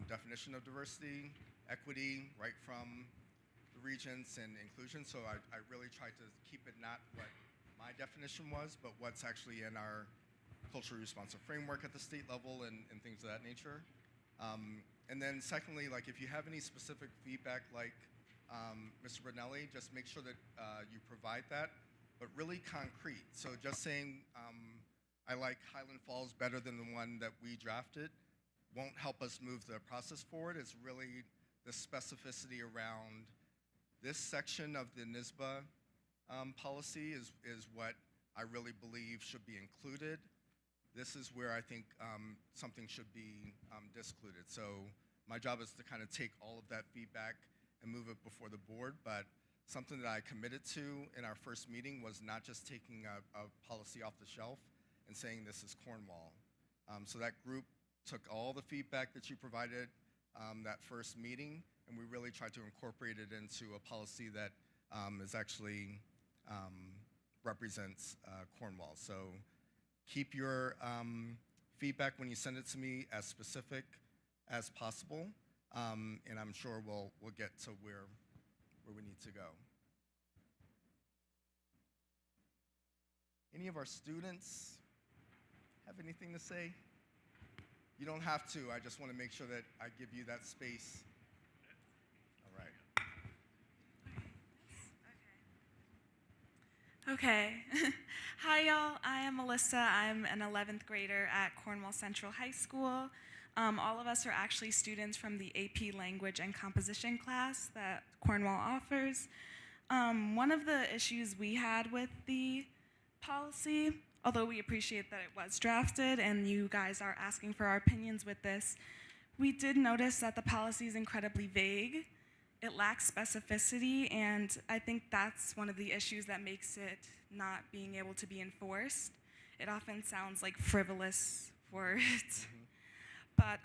definition of diversity, equity, right from the Regents, and inclusion. So I really tried to keep it not what my definition was, but what's actually in our culturally responsive framework at the state level and things of that nature. And then secondly, like if you have any specific feedback, like Mr. Brunelli, just make sure that you provide that, but really concrete. So just saying I like Highland Falls better than the one that we drafted won't help us move the process forward. It's really the specificity around this section of the NISBA policy is what I really believe should be included. This is where I think something should be discluded. So my job is to kind of take all of that feedback and move it before the board, but something that I committed to in our first meeting was not just taking a policy off the shelf and saying this is Cornwall. So that group took all the feedback that you provided that first meeting, and we really tried to incorporate it into a policy that is actually represents Cornwall. So keep your feedback when you send it to me as specific as possible, and I'm sure we'll get to where we need to go. Any of our students have anything to say? You don't have to. I just want to make sure that I give you that space. All right. Okay. Hi, y'all. I am Melissa. I'm an 11th grader at Cornwall Central High School. All of us are actually students from the AP Language and Composition class that Cornwall offers. One of the issues we had with the policy, although we appreciate that it was drafted and you guys are asking for our opinions with this, we did notice that the policy is incredibly vague. It lacks specificity, and I think that's one of the issues that makes it not being able to be enforced. It often sounds like frivolous words. But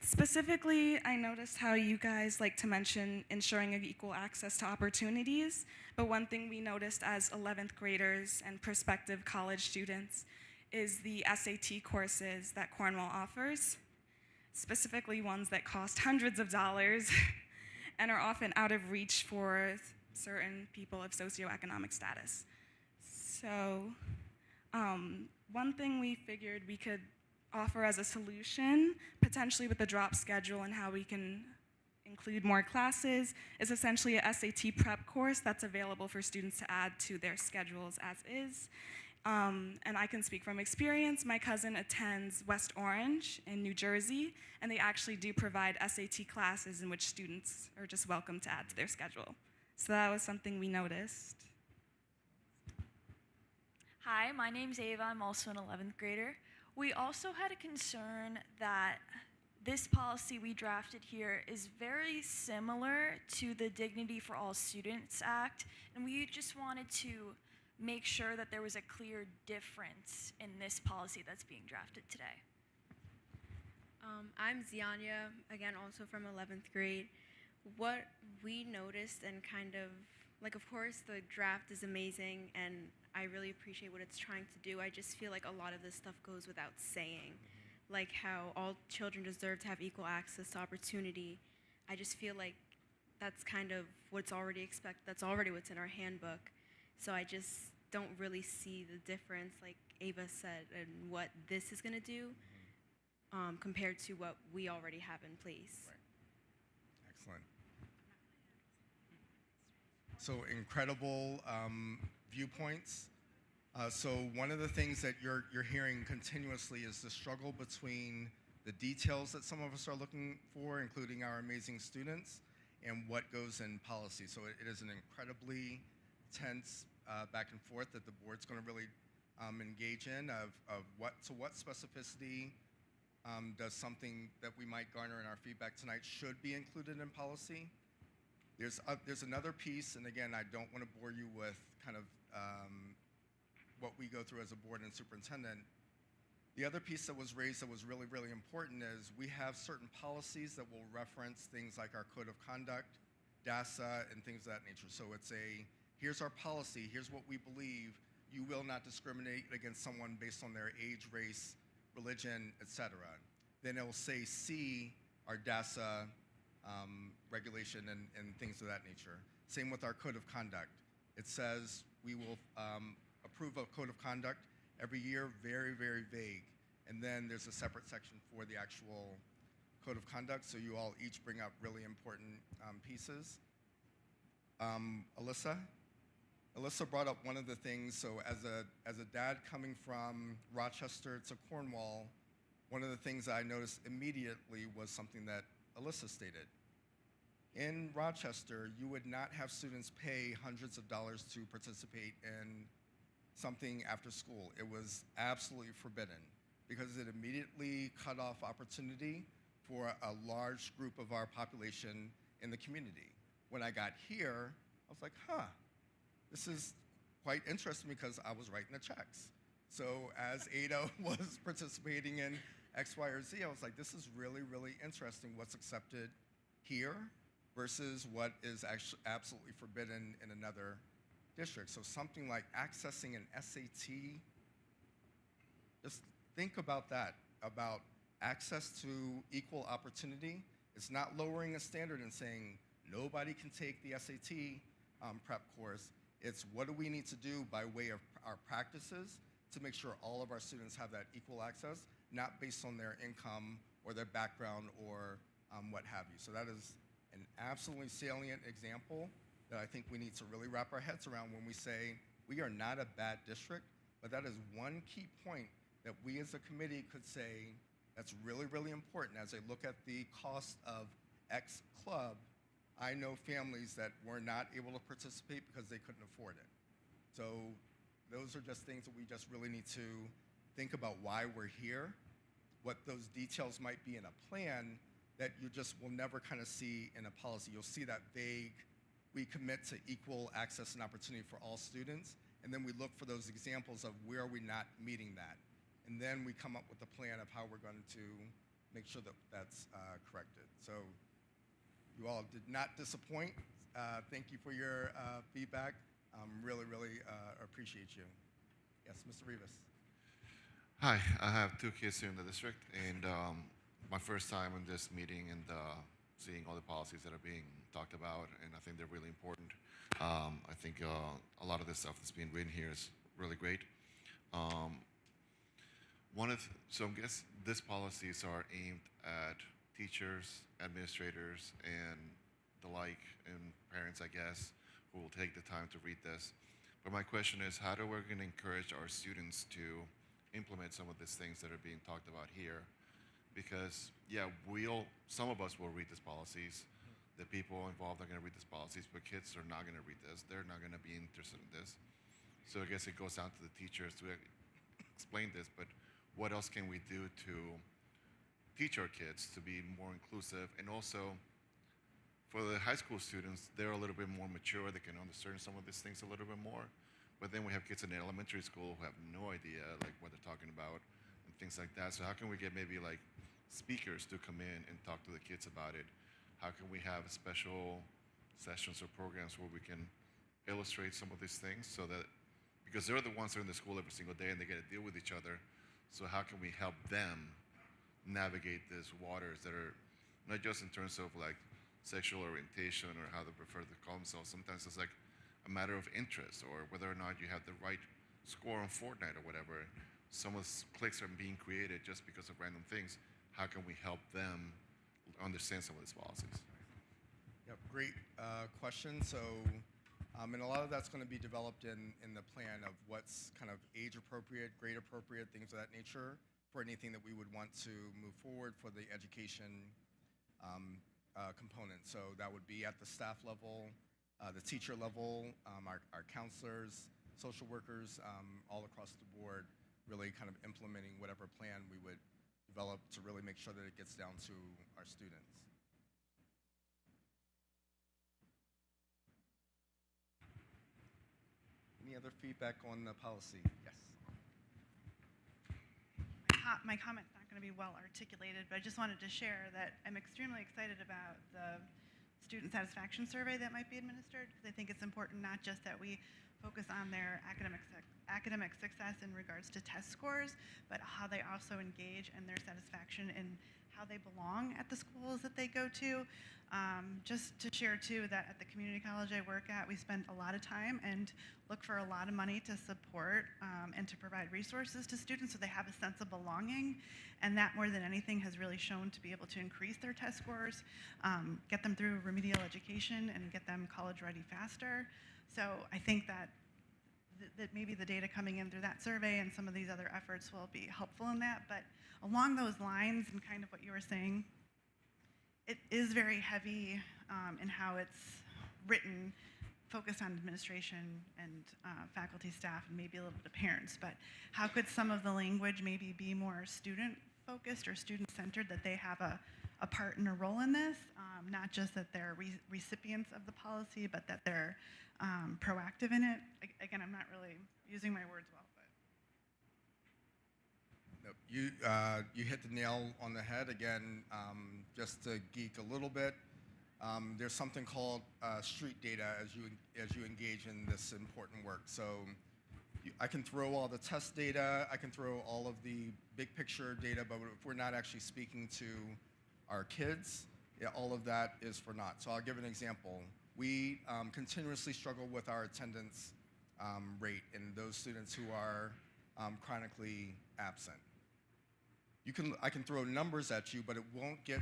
specifically, I noticed how you guys like to mention ensuring of equal access to opportunities. But one thing we noticed as 11th graders and prospective college students is the SAT courses that Cornwall offers, specifically ones that cost hundreds of dollars and are often out of reach for certain people of socioeconomic status. So one thing we figured we could offer as a solution, potentially with the drop schedule and how we can include more classes, is essentially a SAT prep course that's available for students to add to their schedules as is. And I can speak from experience. My cousin attends West Orange in New Jersey, and they actually do provide SAT classes in which students are just welcome to add to their schedule. So that was something we noticed. Hi, my name's Ava. I'm also an 11th grader. We also had a concern that this policy we drafted here is very similar to the Dignity for All Students Act, and we just wanted to make sure that there was a clear difference in this policy that's being drafted today. I'm Ziania, again, also from 11th grade. What we noticed and kind of, like, of course, the draft is amazing, and I really appreciate what it's trying to do. I just feel like a lot of this stuff goes without saying, like how all children deserve to have equal access to opportunity. I just feel like that's kind of what's already expected. That's already what's in our handbook. So I just don't really see the difference, like Ava said, and what this is going to do compared to what we already have in place. Right. Excellent. So incredible viewpoints. So one of the things that you're hearing continuously is the struggle between the details that some of us are looking for, including our amazing students, and what goes in policy. So it is an incredibly tense back and forth that the board's going to really engage in of what specificity does something that we might garner in our feedback tonight should be included in policy. There's another piece, and again, I don't want to bore you with kind of what we go through as a board and superintendent. The other piece that was raised that was really, really important is we have certain policies that will reference things like our code of conduct, DASA, and things of that nature. So it's here's our policy, here's what we believe, you will not discriminate against someone based on their age, race, religion, etc. Then it'll say see our DASA regulation and things of that nature. Same with our code of conduct. It says we will approve a code of conduct every year, very, very vague. And then there's a separate section for the actual code of conduct, so you all each bring up really important pieces. Alyssa brought up one of the things, so as a dad coming from Rochester to Cornwall, one of the things that I noticed immediately was something that Alyssa stated. In Rochester, you would not have students pay hundreds of dollars to participate in something after school. It was absolutely forbidden because it immediately cut off opportunity for a large group of our population in the community. When I got here, I was like, this is quite interesting because I was writing the checks. So as Ada was participating in X, Y, or Z, I was like, this is really, really interesting what's accepted here versus what is actually absolutely forbidden in another district. So something like accessing an SAT, just think about that, about access to equal opportunity. It's not lowering a standard and saying nobody can take the SAT prep course. It's what do we need to do by way of our practices to make sure all of our students have that equal access, not based on their income or their background or what have you. So that is an absolutely salient example that I think we need to really wrap our heads around when we say we are not a bad district, but that is one key point that we as a committee could say that's really, really important. As I look at the cost of X club, I know families that were not able to participate because they couldn't afford it. So those are just things that we just really need to think about why we're here, what those details might be in a plan that you just will never kind of see in a policy. You'll see that vague, we commit to equal access and opportunity for all students, and then we look for those examples of where are we not meeting that. And then we come up with a plan of how we're going to make sure that that's corrected. So you all did not disappoint. Thank you for your feedback. Really, really appreciate you. Yes, Mr. Rivas. Hi, I have 2 kids here in the district, and my first time in this meeting and seeing all the policies that are being talked about, and I think they're really important. I think a lot of the stuff that's being written here is really great. So I guess these policies are aimed at teachers, administrators, and the like, and parents, I guess, who will take the time to read this. But my question is, how are we going to encourage our students to implement some of these things that are being talked about here? Because, yeah, some of us will read these policies. The people involved are going to read these policies, but kids are not going to read this. They're not going to be interested in this. So I guess it goes down to the teachers to explain this, but what else can we do to teach our kids to be more inclusive? And also, for the high school students, they're a little bit more mature. They can understand some of these things a little bit more. But then we have kids in elementary school who have no idea like what they're talking about and things like that. So how can we get maybe like speakers to come in and talk to the kids about it? How can we have special sessions or programs where we can illustrate some of these things so that, because they're the ones that are in the school every single day and they get to deal with each other. So how can we help them navigate these waters that are not just in terms of like sexual orientation or how they prefer to call themselves. Sometimes it's like a matter of interest or whether or not you have the right score on Fortnite or whatever. Some of those cliques are being created just because of random things. How can we help them understand some of these policies? Yep, great question. So, and a lot of that's going to be developed in the plan of what's kind of age appropriate, grade appropriate, things of that nature for anything that we would want to move forward for the education component. So that would be at the staff level, the teacher level, our counselors, social workers, all across the board, really kind of implementing whatever plan we would develop to really make sure that it gets down to our students. Any other feedback on the policy? Yes. My comment's not going to be well articulated, but I just wanted to share that I'm extremely excited about the student satisfaction survey that might be administered, because I think it's important not just that we focus on their academic success in regards to test scores, but how they also engage and their satisfaction in how they belong at the schools that they go to. Just to share too that at the community college I work at, we spend a lot of time and look for a lot of money to support and to provide resources to students so they have a sense of belonging. And that more than anything has really shown to be able to increase their test scores, get them through remedial education and get them college ready faster. So I think that that maybe the data coming in through that survey and some of these other efforts will be helpful in that. But along those lines and kind of what you were saying, it is very heavy in how it's written, focused on administration and faculty, staff, and maybe a little bit of parents. But how could some of the language maybe be more student-focused or student-centered, that they have a part and a role in this, not just that they're recipients of the policy, but that they're proactive in it? Again, I'm not really using my words well. You hit the nail on the head. Again, just to geek a little bit, there's something called street data as you engage in this important work. So I can throw all the test data, I can throw all of the big picture data, but if we're not actually speaking to our kids, all of that is for naught. So I'll give an example. We continuously struggle with our attendance rate in those students who are chronically absent. I can throw numbers at you, but it won't get,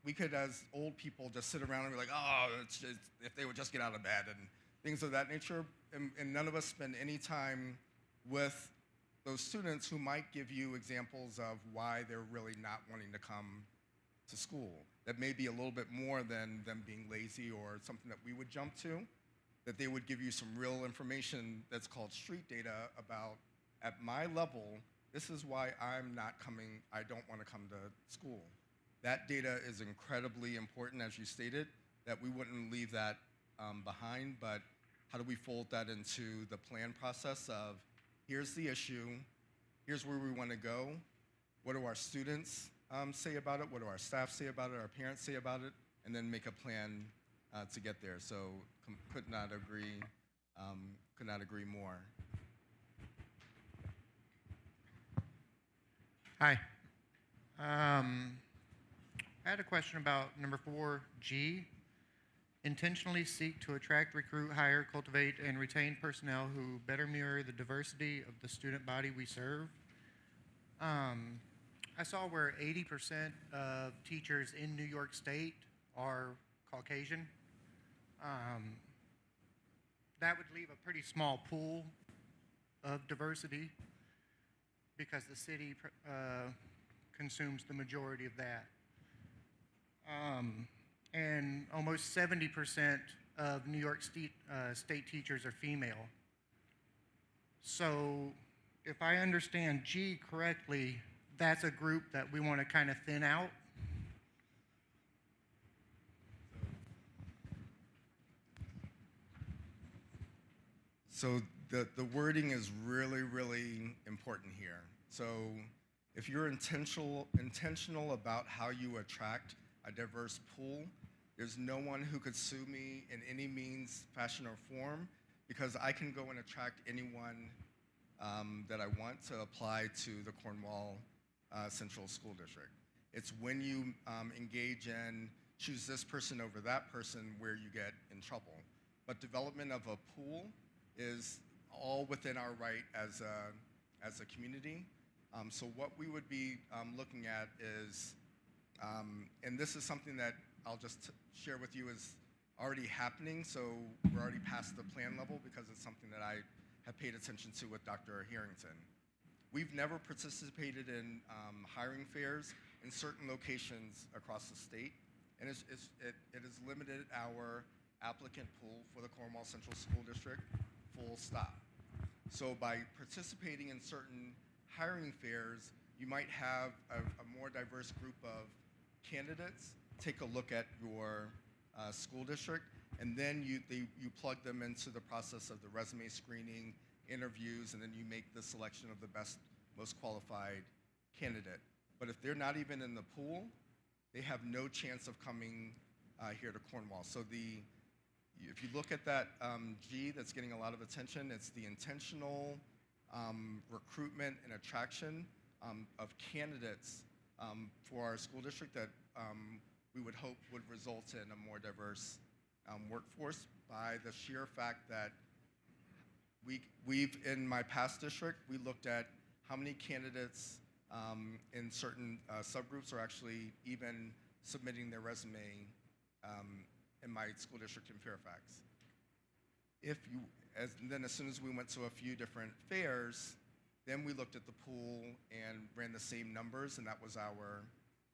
we could as old people just sit around and be like, oh, it's just, if they would just get out of bed and things of that nature, and none of us spend any time with those students who might give you examples of why they're really not wanting to come to school. That may be a little bit more than them being lazy or something that we would jump to, that they would give you some real information that's called street data about, at my level, this is why I'm not coming, I don't want to come to school. That data is incredibly important, as you stated, that we wouldn't leave that behind, but how do we fold that into the plan process of, here's the issue, here's where we want to go, what do our students say about it, what do our staff say about it, our parents say about it, and then make a plan to get there. So could not agree more. Hi. I had a question about number 4G. Intentionally seek to attract, recruit, hire, cultivate, and retain personnel who better mirror the diversity of the student body we serve. I saw where 80% of teachers in New York State are Caucasian. That would leave a pretty small pool of diversity, because the city consumes the majority of that. And almost 70% of New York State teachers are female. So if I understand G correctly, that's a group that we want to kind of thin out? So the wording is really, really important here. So if you're intentional about how you attract a diverse pool, there's no one who could sue me in any means, fashion, or form, because I can go and attract anyone that I want to apply to the Cornwall Central School District. It's when you engage in choose this person over that person where you get in trouble. But development of a pool is all within our right as a community. So what we would be looking at is, and this is something that I'll just share with you is already happening, so we're already past the plan level because it's something that I have paid attention to with Dr. Harrington. We've never participated in hiring fairs in certain locations across the state, and it has limited our applicant pool for the Cornwall Central School District, full stop. So by participating in certain hiring fairs, you might have a more diverse group of candidates take a look at your school district, and then you plug them into the process of the resume screening, interviews, and then you make the selection of the best, most qualified candidate. But if they're not even in the pool, they have no chance of coming here to Cornwall. So if you look at that G that's getting a lot of attention, it's the intentional recruitment and attraction of candidates for our school district that we would hope would result in a more diverse workforce by the sheer fact that we've, in my past district, we looked at how many candidates in certain subgroups are actually even submitting their resume in my school district in Fairfax. Then as soon as we went to a few different fairs, then we looked at the pool and ran the same numbers, and that was our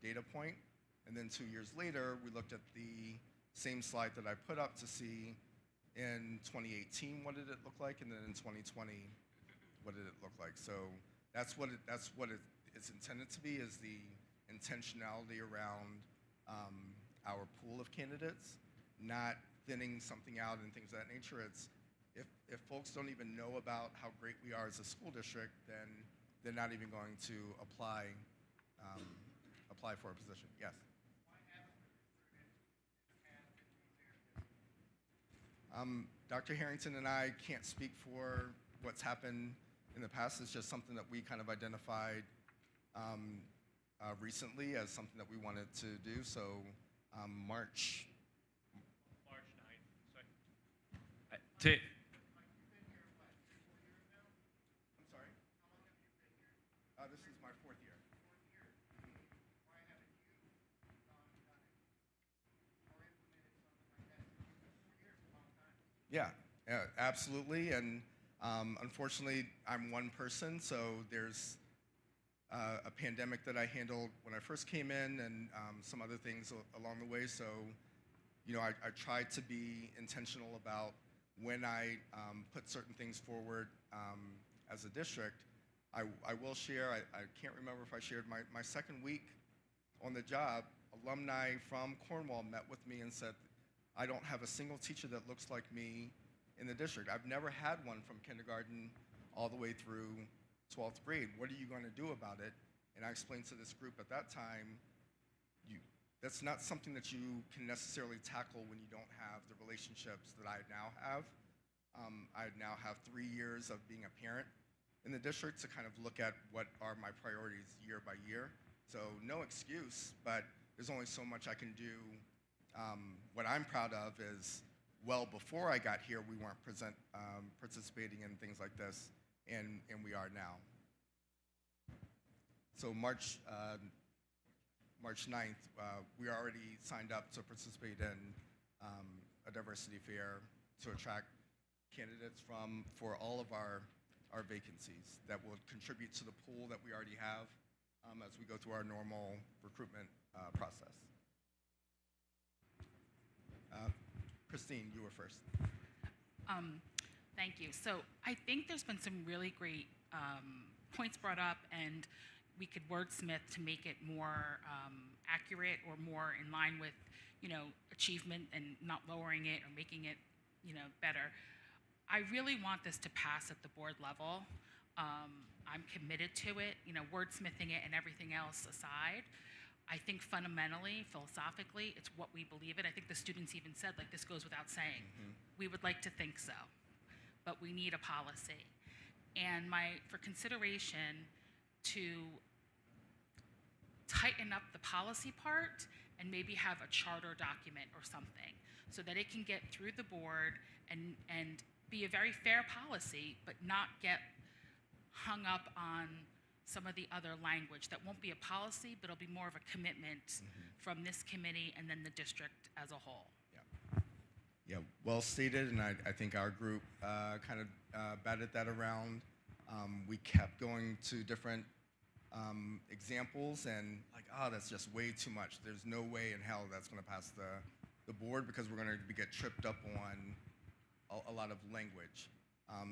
data point. And then 2 years later, we looked at the same slide that I put up to see in 2018 what did it look like, and then in 2020 what did it look like. So that's what it's intended to be, is the intentionality around our pool of candidates, not thinning something out and things of that nature. It's if folks don't even know about how great we are as a school district, then they're not even going to apply for a position. Yes. Dr. Harrington and I can't speak for what's happened in the past. It's just something that we kind of identified recently as something that we wanted to do. So March 9th. I'm sorry? This is my 4th year. Yeah, absolutely. And unfortunately, I'm one person, so there's a pandemic that I handled when I first came in, and some other things along the way. So, I tried to be intentional about when I put certain things forward as a district. I will share, I can't remember if I shared my second week on the job, alumni from Cornwall met with me and said, I don't have a single teacher that looks like me in the district. I've never had one from kindergarten all the way through 12th grade. What are you going to do about it? And I explained to this group at that time, that's not something that you can necessarily tackle when you don't have the relationships that I now have. I now have 3 years of being a parent in the district to kind of look at what are my priorities year by year. So no excuse, but there's only so much I can do. What I'm proud of is, well, before I got here, we weren't participating in things like this, and we are now. So March 9th, we already signed up to participate in a diversity fair to attract candidates for all of our vacancies that will contribute to the pool that we already have as we go through our normal recruitment process. Christine, you were first. Thank you. So I think there's been some really great points brought up, and we could wordsmith to make it more accurate or more in line with, achievement and not lowering it or making it, better. I really want this to pass at the board level. I'm committed to it, wordsmithing it and everything else aside. I think fundamentally, philosophically, it's what we believe in. I think the students even said, like, this goes without saying. We would like to think so, but we need a policy. And for consideration to tighten up the policy part and maybe have a charter document or something so that it can get through the board and be a very fair policy, but not get hung up on some of the other language. That won't be a policy, but it'll be more of a commitment from this committee and then the district as a whole. Yeah, well stated, and I think our group kind of batted that around. We kept going to different examples and like, that's just way too much. There's no way in hell that's going to pass the board because we're going to get tripped up on a lot of language.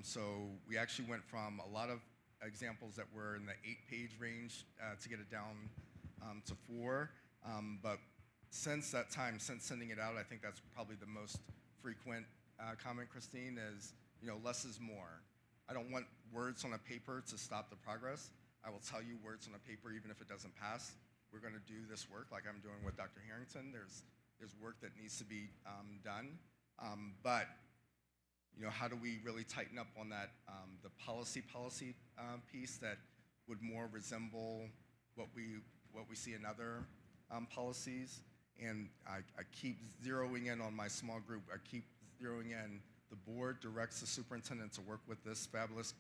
So we actually went from a lot of examples that were in the 8-page range to get it down to 4. But since that time, since sending it out, I think that's probably the most frequent comment, Christine, is, less is more. I don't want words on a paper to stop the progress. I will tell you words on a paper, even if it doesn't pass. We're going to do this work like I'm doing with Dr. Harrington. There's work that needs to be done. But how do we really tighten up on that, the policy piece that would more resemble what we see in other policies? And I keep zeroing in on my small group. I keep zeroing in. The board directs the superintendent to work with this fabulous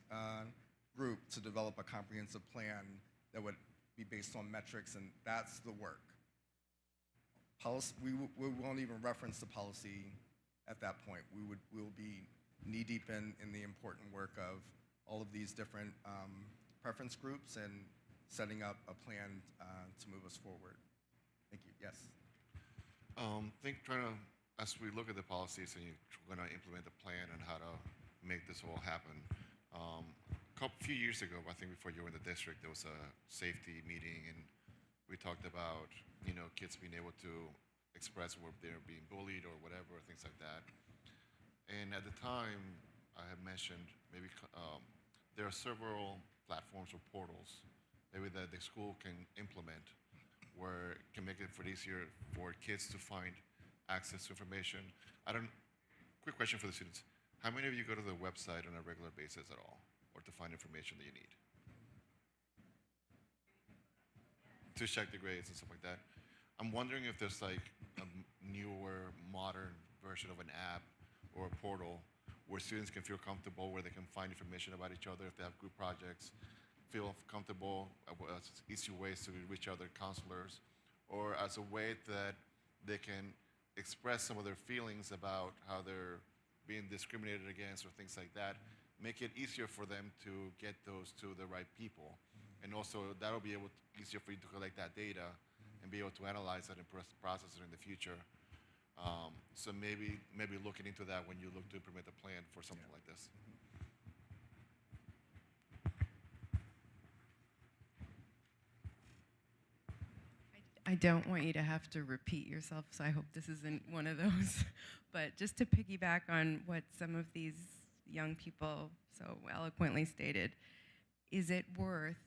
group to develop a comprehensive plan that would be based on metrics, and that's the work. We won't even reference the policy at that point. We'll be knee-deep in the important work of all of these different preference groups and setting up a plan to move us forward. Thank you. Yes? As we look at the policies and you're going to implement the plan and how to make this all happen, a few years ago, I think before you were in the district, there was a safety meeting, and we talked about, kids being able to express where they're being bullied or whatever, things like that. And at the time, I had mentioned maybe there are several platforms or portals maybe that the school can implement where it can make it easier for kids to find access to information. Quick question for the students. How many of you go to the website on a regular basis at all, or to find information that you need? To check the grades and stuff like that. I'm wondering if there's like a newer, modern version of an app or a portal where students can feel comfortable, where they can find information about each other if they have group projects, feel comfortable, easy ways to reach other counselors, or as a way that they can express some of their feelings about how they're being discriminated against or things like that, make it easier for them to get those to the right people. And also that'll be easier for you to collect that data and be able to analyze that and process it in the future. So maybe looking into that when you look to implement a plan for something like this. I don't want you to have to repeat yourself, so I hope this isn't one of those. But just to piggyback on what some of these young people so eloquently stated, is it worth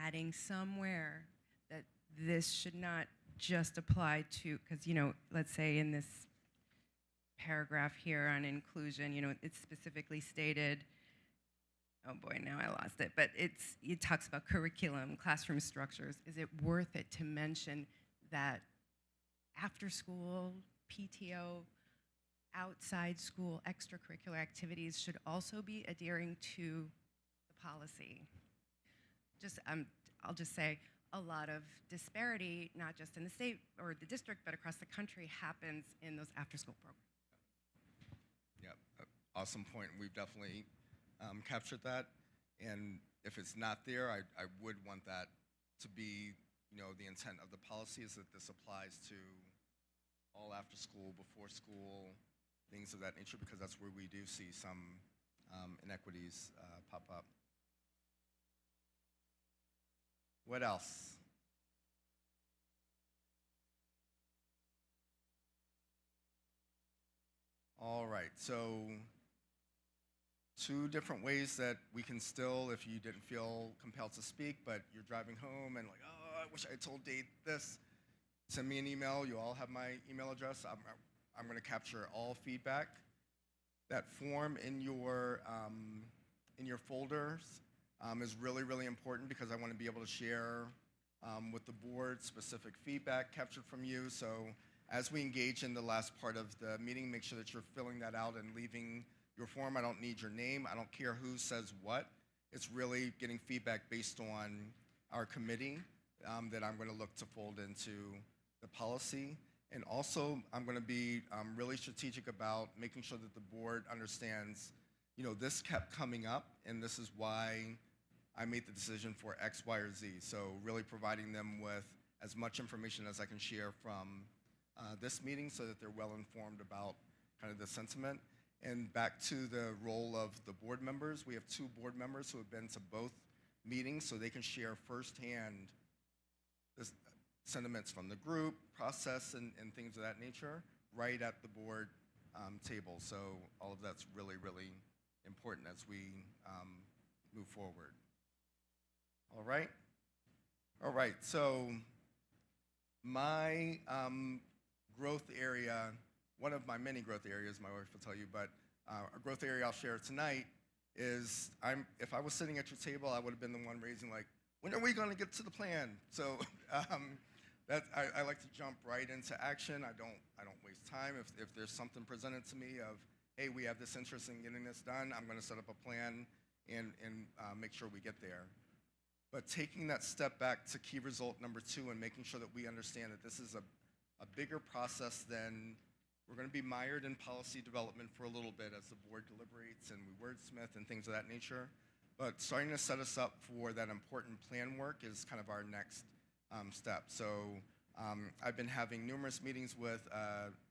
adding somewhere that this should not just apply to, because, let's say in this paragraph here on inclusion, it's specifically stated, oh boy, now I lost it, but it talks about curriculum, classroom structures. Is it worth it to mention that after school, PTO, outside school, extracurricular activities should also be adhering to the policy? I'll just say a lot of disparity, not just in the state or the district, but across the country happens in those after-school programs. Yeah, awesome point. We've definitely captured that, and if it's not there, I would want that to be, the intent of the policy is that this applies to all after school, before school, things of that nature, because that's where we do see some inequities pop up. What else? All right, so 2 different ways that we can still, if you didn't feel compelled to speak, but you're driving home and like, oh, I wish I had told Dave this, send me an email. You all have my email address. I'm going to capture all feedback. That form in your folders is really, really important, because I want to be able to share with the board specific feedback captured from you. So as we engage in the last part of the meeting, make sure that you're filling that out and leaving your form. I don't need your name. I don't care who says what. It's really getting feedback based on our committee that I'm going to look to fold into the policy. And also, I'm going to be really strategic about making sure that the board understands, this kept coming up, and this is why I made the decision for X, Y, or Z. So really providing them with as much information as I can share from this meeting, so that they're well informed about kind of the sentiment. And back to the role of the board members, we have 2 board members who have been to both meetings, so they can share firsthand the sentiments from the group, process, and things of that nature right at the board table. So all of that's really, really important as we move forward. All right? All right, so my growth area, one of my many growth areas, my wife will tell you, but a growth area I'll share tonight is, if I was sitting at your table, I would have been the one raising like, when are we going to get to the plan? So I like to jump right into action. I don't waste time. If there's something presented to me of, hey, we have this interest in getting this done, I'm going to set up a plan and make sure we get there. But taking that step back to key result number 2 and making sure that we understand that this is a bigger process than, we're going to be mired in policy development for a little bit as the board deliberates and we wordsmith and things of that nature. But starting to set us up for that important plan work is kind of our next step. So I've been having numerous meetings with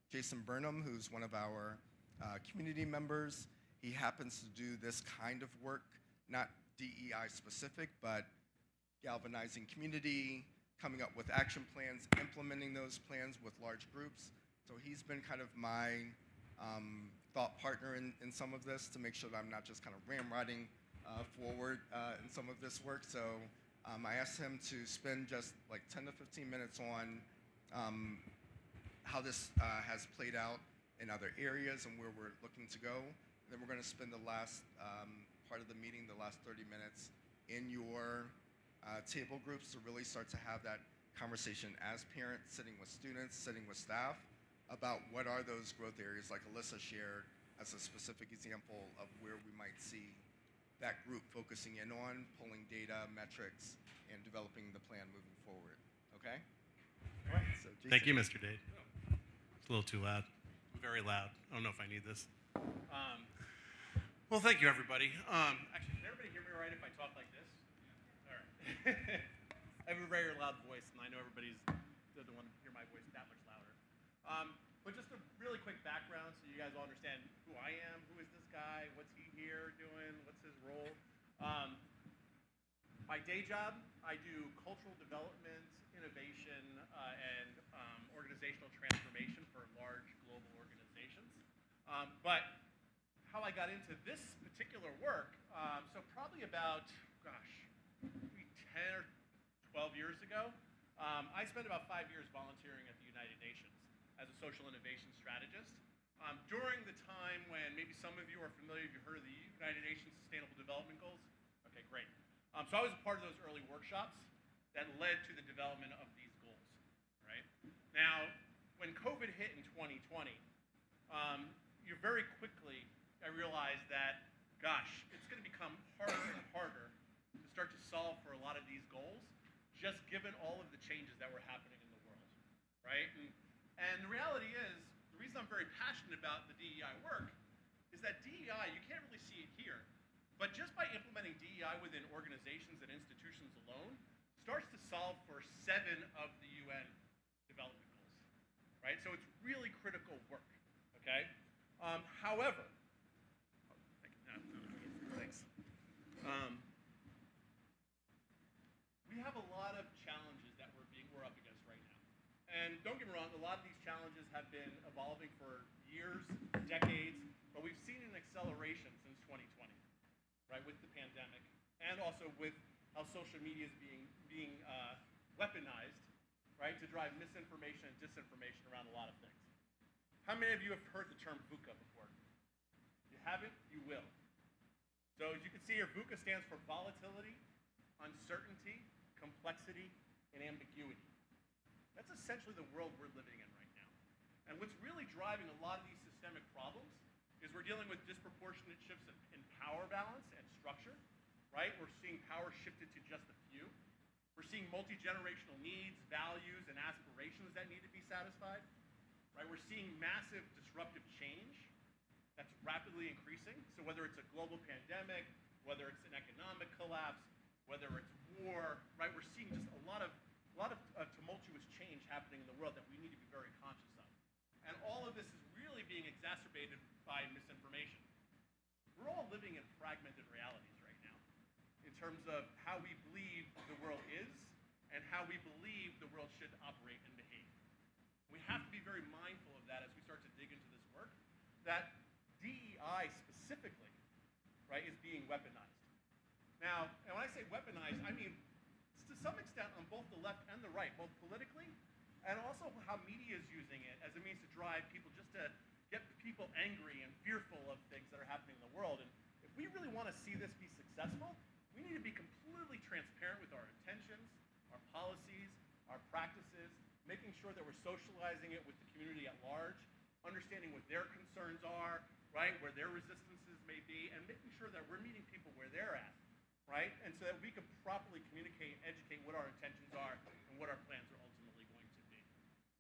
Jason Burnham, who's one of our community members. He happens to do this kind of work, not DEI specific, but galvanizing community, coming up with action plans, implementing those plans with large groups. So he's been kind of my thought partner in some of this, to make sure that I'm not just kind of ramrodding forward in some of this work. So I asked him to spend just like 10 to 15 minutes on how this has played out in other areas and where we're looking to go. And then we're going to spend the last part of the meeting, the last 30 minutes, in your table groups to really start to have that conversation as parents, sitting with students, sitting with staff, about what are those growth areas, like Alyssa shared as a specific example of where we might see that group focusing in on, pulling data, metrics, and developing the plan moving forward. Okay? All right, so Jason. Thank you, Mr. Dade. It's a little too loud. Very loud. I don't know if I need this. Well, thank you, everybody. Actually, can everybody hear me all right if I talk like this? All right. I have a very loud voice, and I know everybody doesn't want to hear my voice that much louder. But just a really quick background so you guys all understand who I am, who is this guy, what's he here doing, what's his role. My day job, I do cultural development, innovation, and organizational transformation for large global organizations. But how I got into this particular work, so probably about, maybe 10 or 12 years ago, I spent about 5 years volunteering at the United Nations as a social innovation strategist. During the time when maybe some of you are familiar, if you heard of the United Nations Sustainable Development Goals. Okay, great. So I was a part of those early workshops that led to the development of these goals, right? Now, when COVID hit in 2020, you very quickly, I realized that, it's going to become harder and harder to start to solve for a lot of these goals, just given all of the changes that were happening in the world, right? And the reality is, the reason I'm very passionate about the DEI work is that DEI, you can't really see it here, but just by implementing DEI within organizations and institutions alone, starts to solve for 7 of the UN development goals, right? So it's really critical work, okay? However, thanks. We have a lot of challenges that we're up against right now. And don't get me wrong, a lot of these challenges have been evolving for years, decades, but we've seen an acceleration since 2020, right, with the pandemic, and also with how social media is being weaponized, right, to drive misinformation and disinformation around a lot of things. How many of you have heard the term VUCA before? If you haven't, you will. So as you can see here, VUCA stands for volatility, uncertainty, complexity, and ambiguity. That's essentially the world we're living in right now. And what's really driving a lot of these systemic problems is we're dealing with disproportionate shifts in power balance and structure, right? We're seeing power shifted to just a few. We're seeing multi-generational needs, values, and aspirations that need to be satisfied, right? We're seeing massive disruptive change that's rapidly increasing. So whether it's a global pandemic, whether it's an economic collapse, whether it's war, right? We're seeing just a lot of tumultuous change happening in the world that we need to be very conscious of. And all of this is really being exacerbated by misinformation. We're all living in fragmented realities right now in terms of how we believe the world is and how we believe the world should operate and behave. We have to be very mindful of that as we start to dig into this work, that DEI specifically, right, is being weaponized. Now, and when I say weaponized, I mean to some extent on both the left and the right, both politically and also how media is using it as a means to drive people, just to get people angry and fearful of things that are happening in the world. And if we really want to see this be successful, we need to be completely transparent with our intentions, our policies, our practices, making sure that we're socializing it with the community at large, understanding what their concerns are, right, where their resistances may be, and making sure that we're meeting people where they're at, right, and so that we can properly communicate and educate what our intentions are and what our plans are ultimately going to be.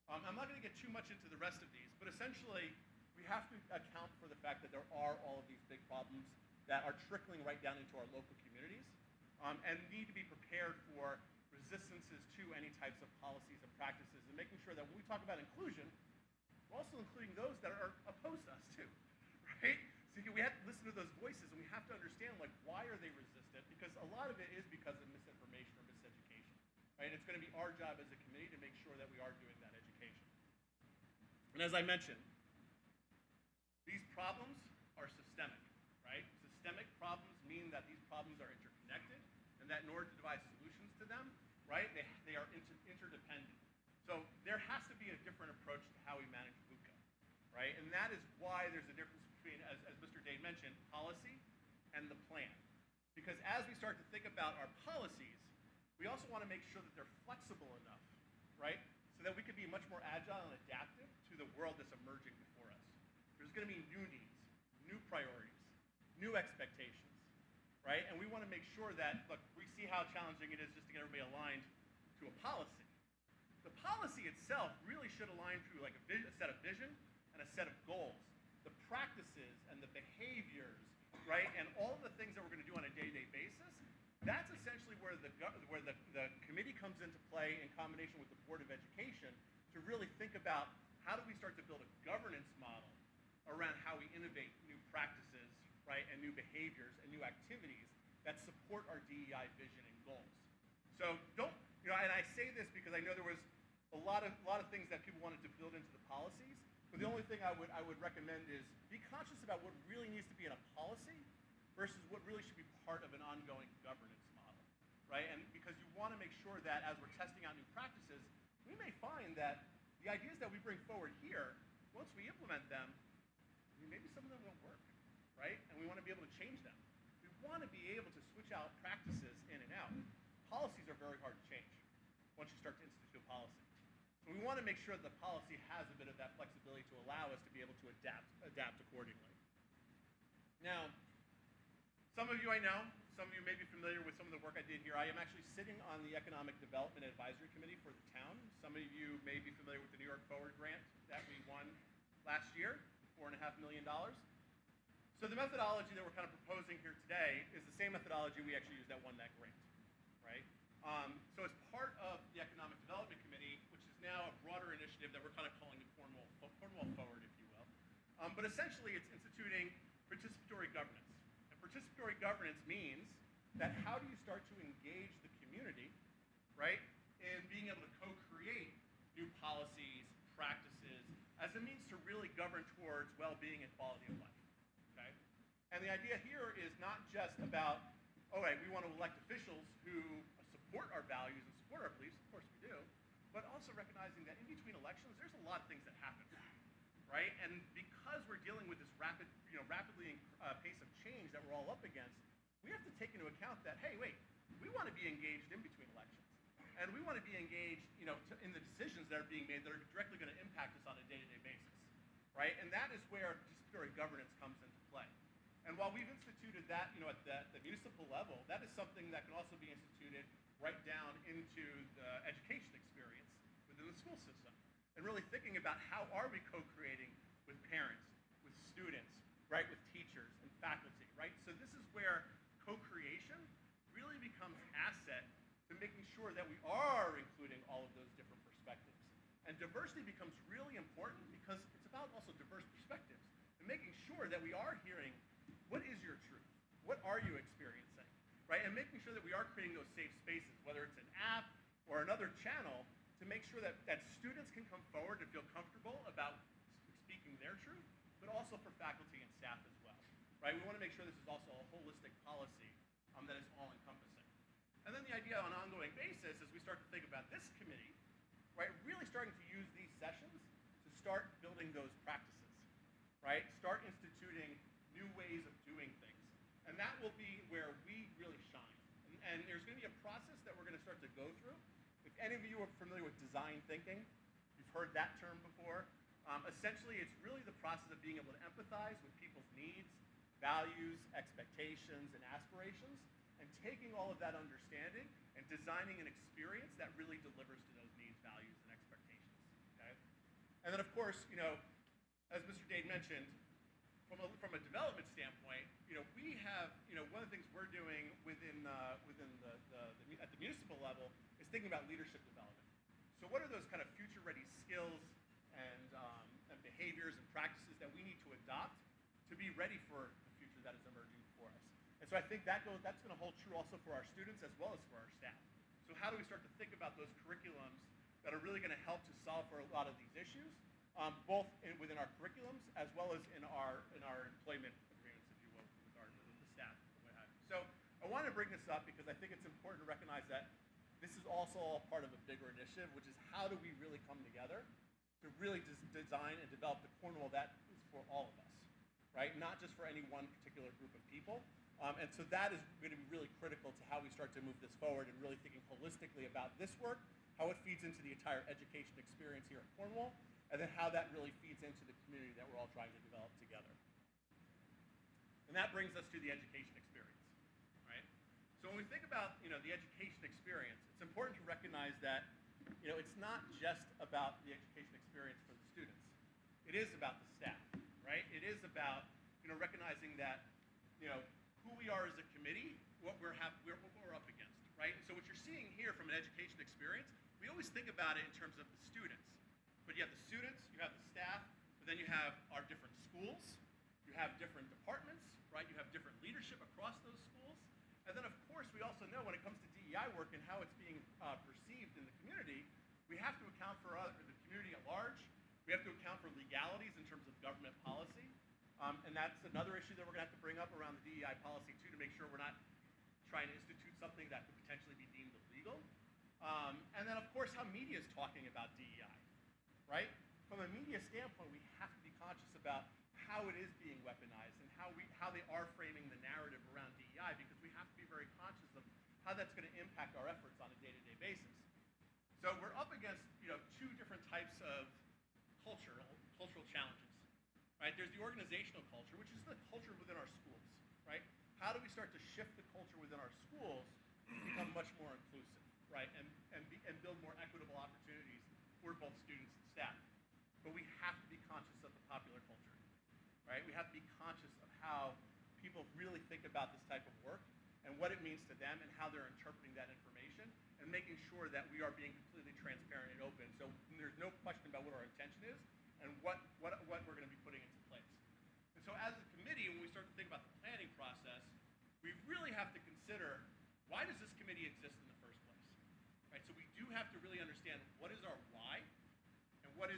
I'm not going to get too much into the rest of these, but essentially, we have to account for the fact that there are all of these big problems that are trickling right down into our local communities, and need to be prepared for resistances to any types of policies and practices, and making sure that when we talk about inclusion, we're also including those that are opposed to us too, right? So we have to listen to those voices, and we have to understand, like, why are they resistant? Because a lot of it is because of misinformation or miseducation, right? And it's going to be our job as a committee to make sure that we are doing that education. And as I mentioned, these problems are systemic, right? Systemic problems mean that these problems are interconnected, and that in order to devise solutions to them, right, they are interdependent. So there has to be a different approach to how we manage VUCA, right? And that is why there's a difference between, as Mr. Dade mentioned, policy and the plan. Because as we start to think about our policies, we also want to make sure that they're flexible enough, right, so that we can be much more agile and adaptive to the world that's emerging before us. There's going to be new needs, new priorities, new expectations, right? And we want to make sure that, look, we see how challenging it is just to get everybody aligned to a policy. The policy itself really should align to like a set of vision and a set of goals. The practices and the behaviors, right, and all of the things that we're going to do on a day-to-day basis, that's essentially where the committee comes into play in combination with the Board of Education to really think about how do we start to build a governance model around how we innovate new practices, right, and new behaviors and new activities that support our DEI vision and goals. So don't, and I say this because I know there was a lot of things that people wanted to build into the policies, but the only thing I would recommend is be conscious about what really needs to be in a policy versus what really should be part of an ongoing governance model, right? And because you want to make sure that as we're testing out new practices, we may find that the ideas that we bring forward here, once we implement them, maybe some of them won't work, right? And we want to be able to change them. We want to be able to switch out practices in and out. Policies are very hard to change once you start to institute a policy. So we want to make sure that the policy has a bit of that flexibility to allow us to be able to adapt accordingly. Now, some of you I know, some of you may be familiar with some of the work I did here. I am actually sitting on the Economic Development Advisory Committee for the town. Some of you may be familiar with the New York Forward grant that we won last year, $4.5 million. So the methodology that we're kind of proposing here today is the same methodology we actually used that won that grant, right? So as part of the Economic Development Committee, which is now a broader initiative that we're kind of calling the Cornwall Forward, if you will, But essentially, it's instituting participatory governance. And participatory governance means that how do you start to engage the community, right, in being able to co-create new policies, practices, as a means to really govern towards well-being and quality of life, okay? And the idea here is not just about, all right, we want to elect officials who support our values and support our beliefs, of course we do, but also recognizing that in between elections, there's a lot of things that happen, right? And because we're dealing with this rapidly pace of change that we're all up against, we have to take into account that, hey, wait, we want to be engaged in between elections. And we want to be engaged, in the decisions that are being made that are directly going to impact us on a day-to-day basis, right? And that is where participatory governance comes into play. And while we've instituted that, at the municipal level, that is something that can also be instituted right down into the education experience within the school system. And really thinking about how are we co-creating with parents, with students, right, with teachers and faculty, right? So this is where co-creation really becomes an asset to making sure that we are including all of those different perspectives. And diversity becomes really important because it's about also diverse perspectives and making sure that we are hearing what is your truth, what are you experiencing, right? And making sure that we are creating those safe spaces, whether it's an app or another channel, to make sure that students can come forward and feel comfortable about speaking their truth, but also for faculty and staff as well, right? We want to make sure this is also a holistic policy that is all-encompassing. And then the idea on an ongoing basis, as we start to think about this committee, right, really starting to use these sessions to start building those practices, right? Start instituting new ways of doing things. And that will be where we really shine. And there's going to be a process that we're going to start to go through. If any of you are familiar with design thinking, you've heard that term before. Essentially, it's really the process of being able to empathize with people's needs, values, expectations, and aspirations, and taking all of that understanding and designing an experience that really delivers to those needs, values, and expectations, okay? And then, of course, as Mr. Dade mentioned, from a development standpoint, we have, one of the things we're doing at the municipal level is thinking about leadership development. So what are those kind of future-ready skills and behaviors and practices that we need to adopt to be ready for the future that is emerging before us? And so I think that's going to hold true also for our students as well as for our staff. So how do we start to think about those curriculums that are really going to help to solve for a lot of these issues, both within our curriculums as well as in our employment agreements, if you will, with the staff and what have you. So I want to bring this up because I think it's important to recognize that this is also all part of a bigger initiative, which is how do we really come together to really design and develop the Cornwall that is for all of us, right? Not just for any one particular group of people. And so that is going to be really critical to how we start to move this forward and really thinking holistically about this work, how it feeds into the entire education experience here at Cornwall, and then how that really feeds into the community that we're all trying to develop together. And that brings us to the education experience, right? So when we think about, the education experience, it's important to recognize that, it's not just about the education experience for the students. It is about the staff, right? It is about, recognizing that, who we are as a committee, what we're up against, right? And so what you're seeing here from an education experience, we always think about it in terms of the students. But you have the students, you have the staff, but then you have our different schools, you have different departments, right? You have different leadership across those schools. And then, of course, we also know when it comes to DEI work and how it's being perceived in the community, we have to account for the community at large. We have to account for legalities in terms of government policy. And that's another issue that we're going to have to bring up around the DEI policy, too, to make sure we're not trying to institute something that could potentially be deemed illegal. And then, of course, how media is talking about DEI, right? From a media standpoint, we have to be conscious about how it is being weaponized and how they are framing the narrative around DEI, because we have to be very conscious of how that's going to impact our efforts on a day-to-day basis. So we're up against, two different types of cultural challenges, right? There's the organizational culture, which is the culture within our schools, right? How do we start to shift the culture within our schools to become much more inclusive, right? And build more equitable opportunities for both students and staff. But we have to be conscious of the popular culture, right? We have to be conscious of how people really think about this type of work and what it means to them and how they're interpreting that information, and making sure that we are being completely transparent and open. So there's no question about what our intention is and what we're going to be putting into place.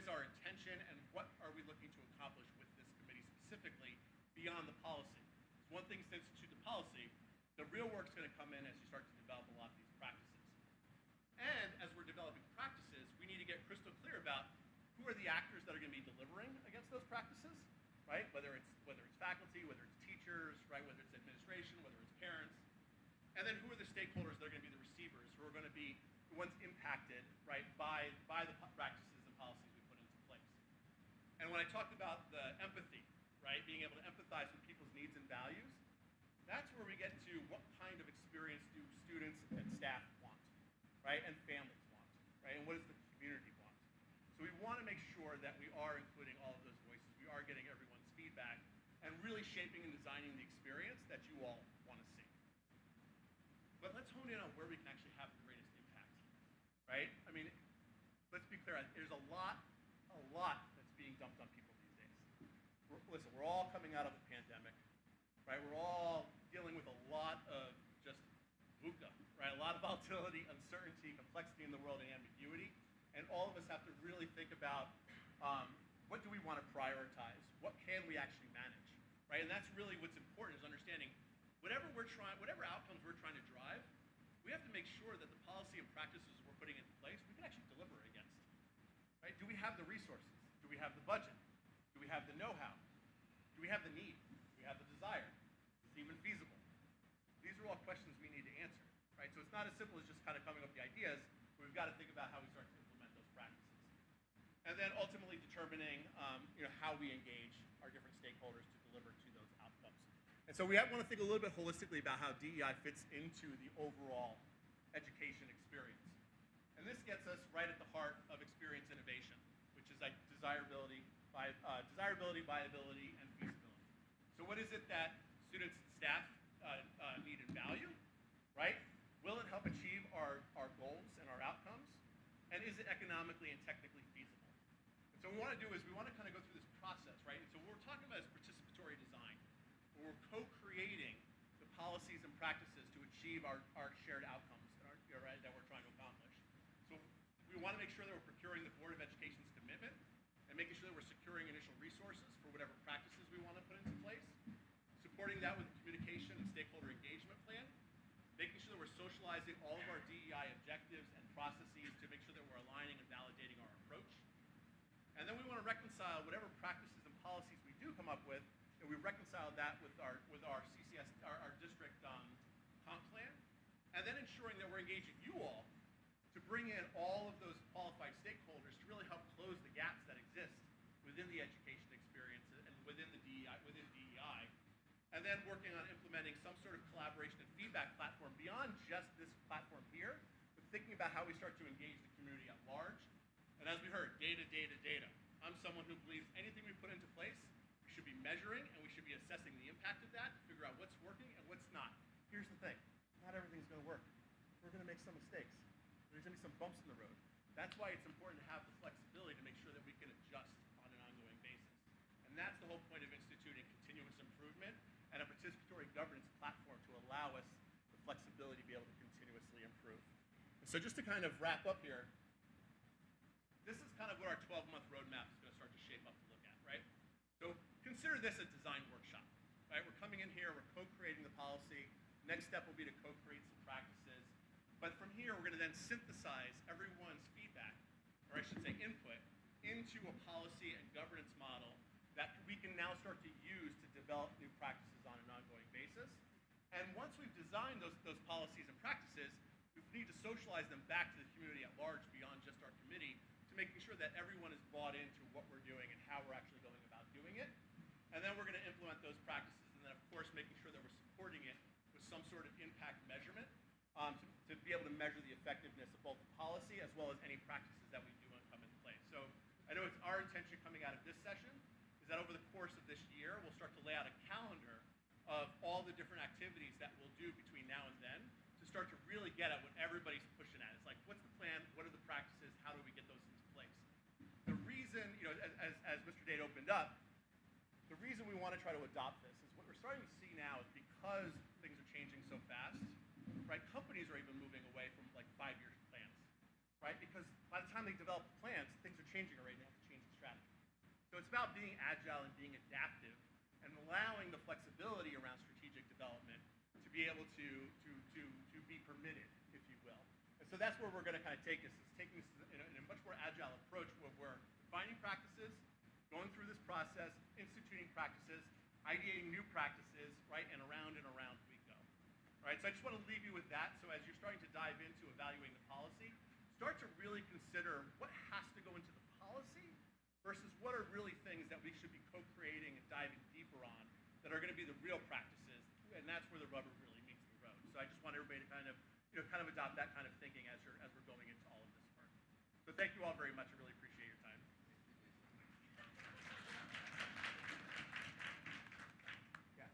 is our intention and what are we looking to accomplish with this committee specifically beyond the policy. One thing is to institute the policy, the real work's going to come in as you start to develop a lot of these practices. And as we're developing practices, we need to get crystal clear about who are the actors that are going to be delivering against those practices, right? Whether it's faculty, whether it's teachers, right? Whether it's administration, whether it's parents. And then who are the stakeholders that are going to be the receivers, who are going to be the ones impacted, right, by the practices and policies we put into place. And when I talked about the empathy, right, being able to empathize with people's needs and values, that's where we get to what kind of experience do students and staff want, right, and families want, right, and what does the community want. So we want to make sure that we are including all of those voices, we are getting everyone's feedback, and really shaping and designing the experience that you all want to see. But let's hone in on where we can actually have the greatest impact, right? I mean, let's be clear, there's a lot that's being dumped on people these days. Listen, we're all coming out of a pandemic, right? We're all dealing with a lot of just VUCA, right? A lot of volatility, uncertainty, complexity in the world, and ambiguity. And all of us have to really think about what do we want to prioritize? What can we actually manage, right? And that's really what's important, is understanding whatever outcomes we're trying to drive, we have to make sure that the policy and practices we're putting into place, we can actually deliver against, right? Do we have the resources? Do we have the budget? Do we have the know-how? Do we have the need? Do we have the desire? Is it even feasible? These are all questions we need to answer, right? So it's not as simple as just kind of coming up with the ideas, but we've got to think about how we start to implement those practices. And then ultimately determining how we engage our different stakeholders to deliver to those outcomes. And so we want to think a little bit holistically about how DEI fits into the overall education experience. And this gets us right at the heart of experience innovation, which is like desirability, viability, and feasibility. So what is it that students and staff need and value, right? Will it help achieve our goals and our outcomes? And is it economically and technically feasible? And so what we want to do is we want to kind of go through this process, right? And so what we're talking about is participatory design. We're co-creating the policies and practices to achieve our shared outcomes that we're trying to accomplish. So we want to make sure that we're procuring the Board of Education's commitment and making sure that we're securing initial resources for whatever practices we want to put into place, supporting that with a communication and stakeholder engagement plan, making sure that we're socializing all of our DEI objectives and processes to make sure that we're aligning and validating our approach. And then we want to reconcile whatever practices and policies we do come up with, and we reconcile that with our CCSD, our district comp plan, and then ensuring that we're engaging you all to bring in all of those qualified stakeholders to really help close the gaps that exist within the education experience and within DEI, and then working on implementing some sort of collaboration and feedback platform beyond just this platform here, but thinking about how we start to engage the community at large. And as we heard, data. I'm someone who believes anything we put into place, we should be measuring and we should be assessing the impact of that to figure out what's working and what's not. Here's the thing, not everything's going to work. We're going to make some mistakes. There's going to be some bumps in the road. That's why it's important to have the flexibility to make sure that we can adjust on an ongoing basis. And that's the whole point of instituting continuous improvement and a participatory governance platform to allow us the flexibility to be able to continuously improve. And so just to kind of wrap up here, this is kind of what our 12-month roadmap is going to start to shape up to look at, right? So consider this a design workshop, right? We're coming in here, we're co-creating the policy. Next step will be to co-create some practices. But from here, we're going to then synthesize everyone's feedback, or I should say input, into a policy and governance model that we can now start to use to develop new practices on an ongoing basis. And once we've designed those policies and practices, we need to socialize them back to the community at large beyond just our committee, to making sure that everyone is bought into what we're doing and how we're actually going about doing it. And then we're going to implement those practices, and then of course making sure that we're supporting it with some sort of impact measurement to be able to measure the effectiveness of both the policy as well as any practices that we do want to come into place. So I know it's our intention coming out of this session is that over the course of this year, we'll start to lay out a calendar of all the different activities that we'll do between now and then to start to really get at what everybody's pushing at. It's like, what's the plan? What are the practices? How do we get those into place? The reason, as Mr. Date opened up, the reason we want to try to adopt this is what we're starting to see now is because things are changing so fast, right? Companies are even moving away from like 5-year plans, right? Because by the time they develop the plans, things are changing already. They have to change So it's about being agile and being adaptive and allowing the flexibility around strategic development to be able to be permitted, if you will. And so that's where we're going to kind of take this, is taking this in a much more agile approach where we're defining practices, going through this process, instituting practices, ideating new practices, right, and around we go. Right, so I just want to leave you with that. So as you're starting to dive into evaluating the policy, start to really consider what has to go into the policy versus what are really things that we should be co-creating and diving deeper on that are going to be the real practices, and that's where the rubber really meets the road. So I just want everybody to kind of adopt that kind of thinking as we're going into all of this work. So thank you all very much. I really appreciate your time. Yeah.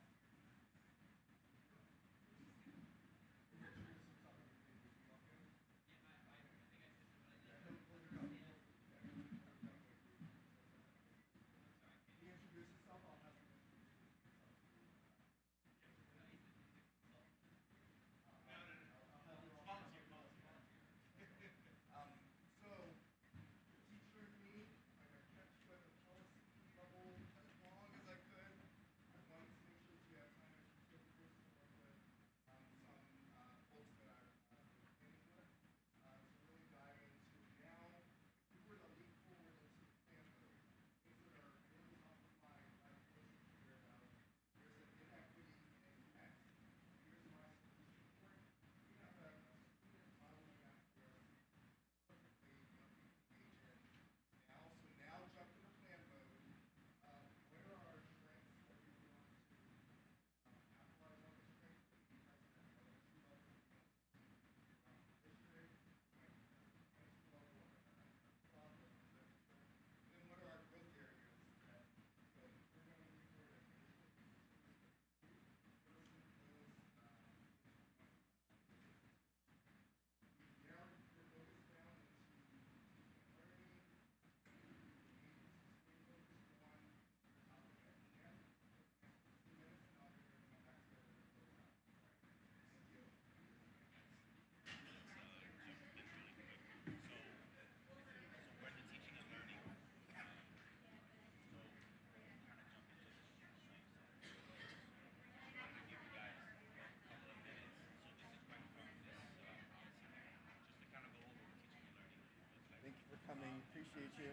Thank you for coming. Appreciate you.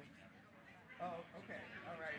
Oh, okay. All right.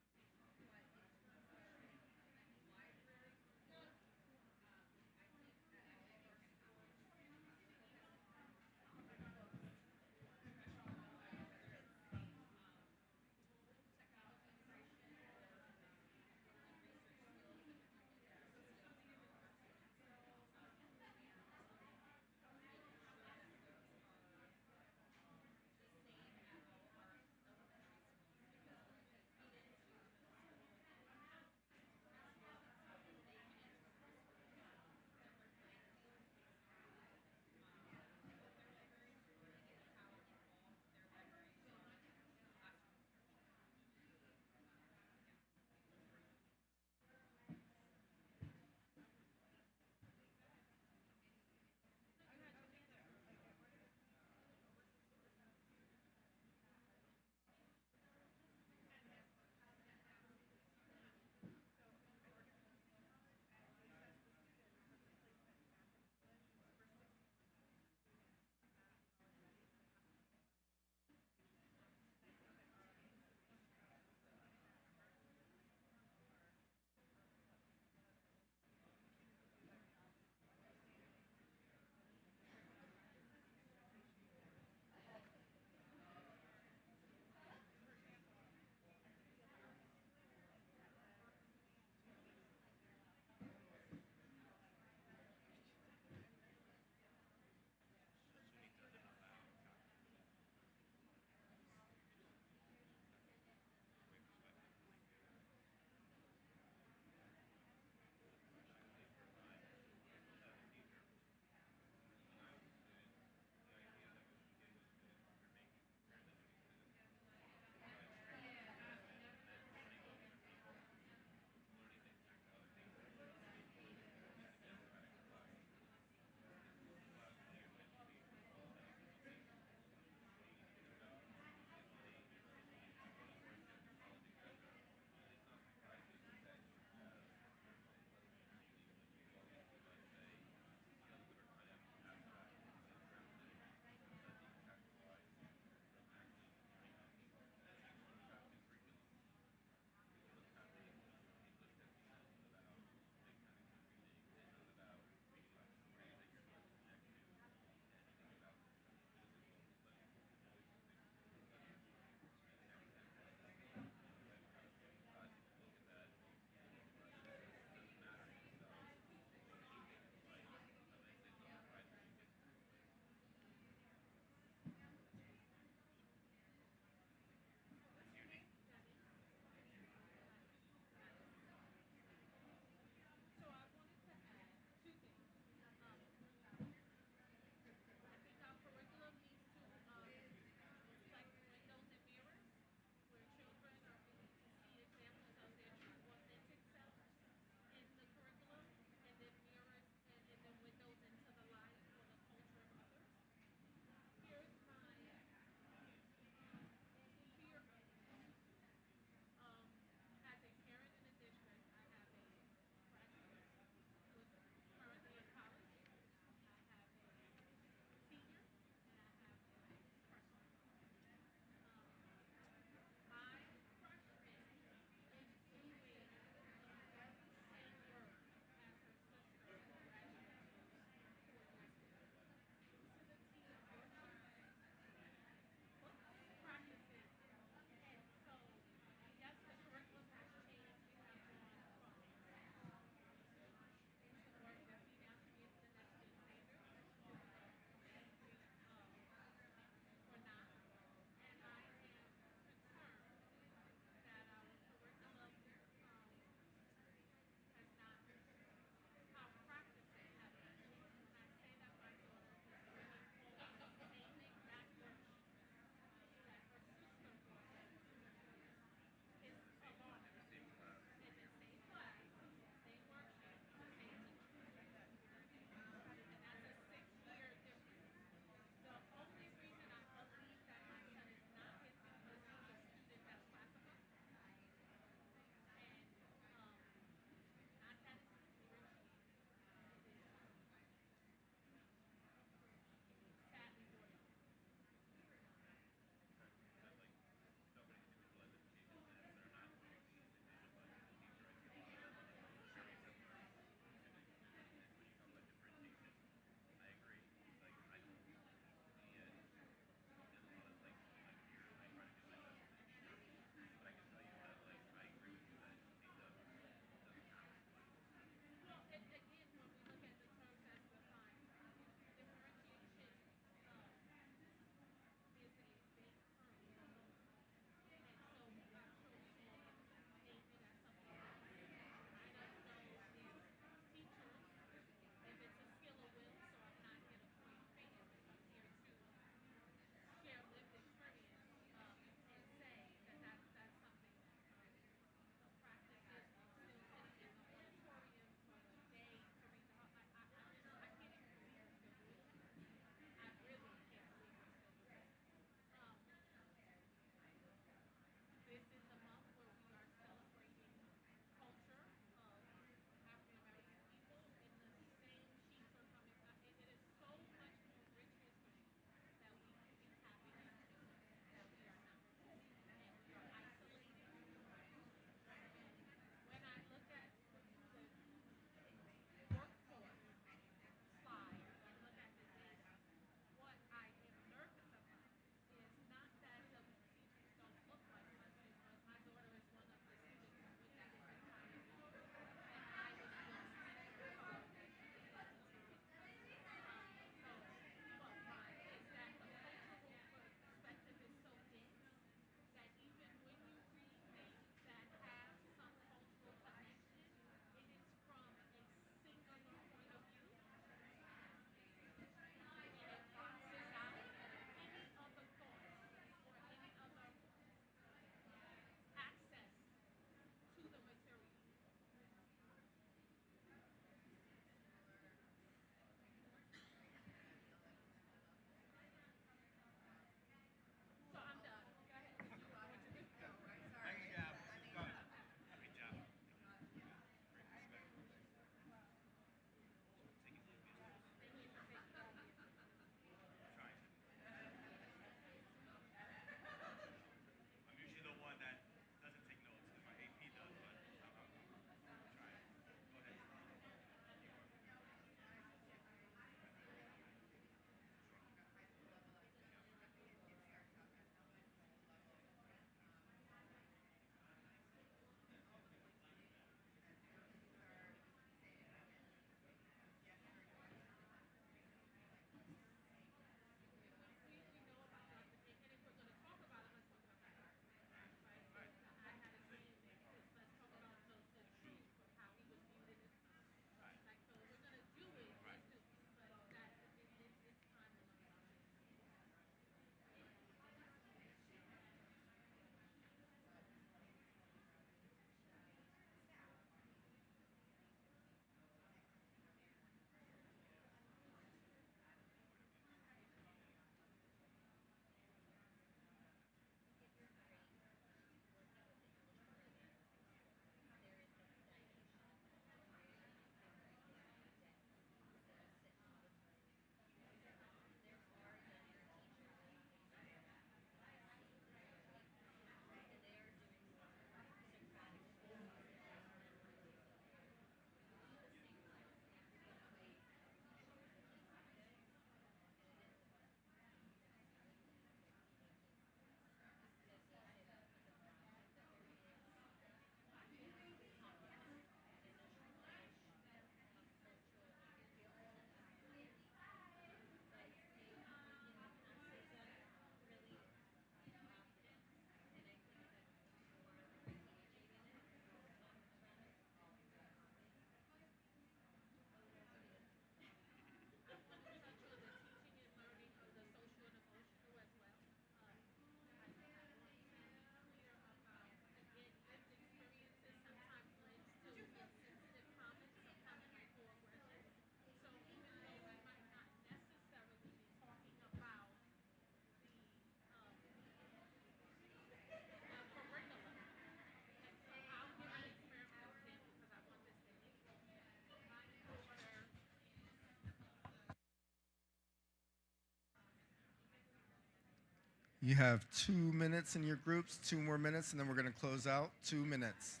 You have 2 minutes in your groups, 2 more minutes, and then we're going to close out. 2 minutes.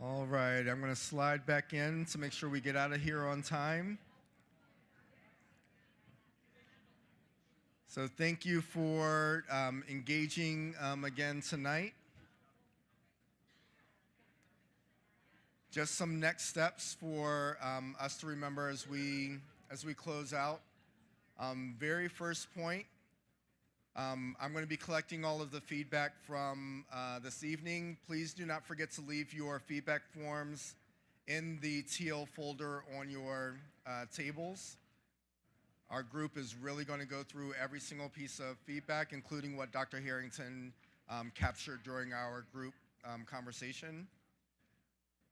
All right, I'm going to slide back in to make sure we get out of here on time. So thank you for engaging again tonight. Just some next steps for us to remember as we close out. Very first point, I'm going to be collecting all of the feedback from this evening. Please do not forget to leave your feedback forms in the teal folder on your tables. Our group is really going to go through every single piece of feedback, including what Dr. Harrington captured during our group conversation.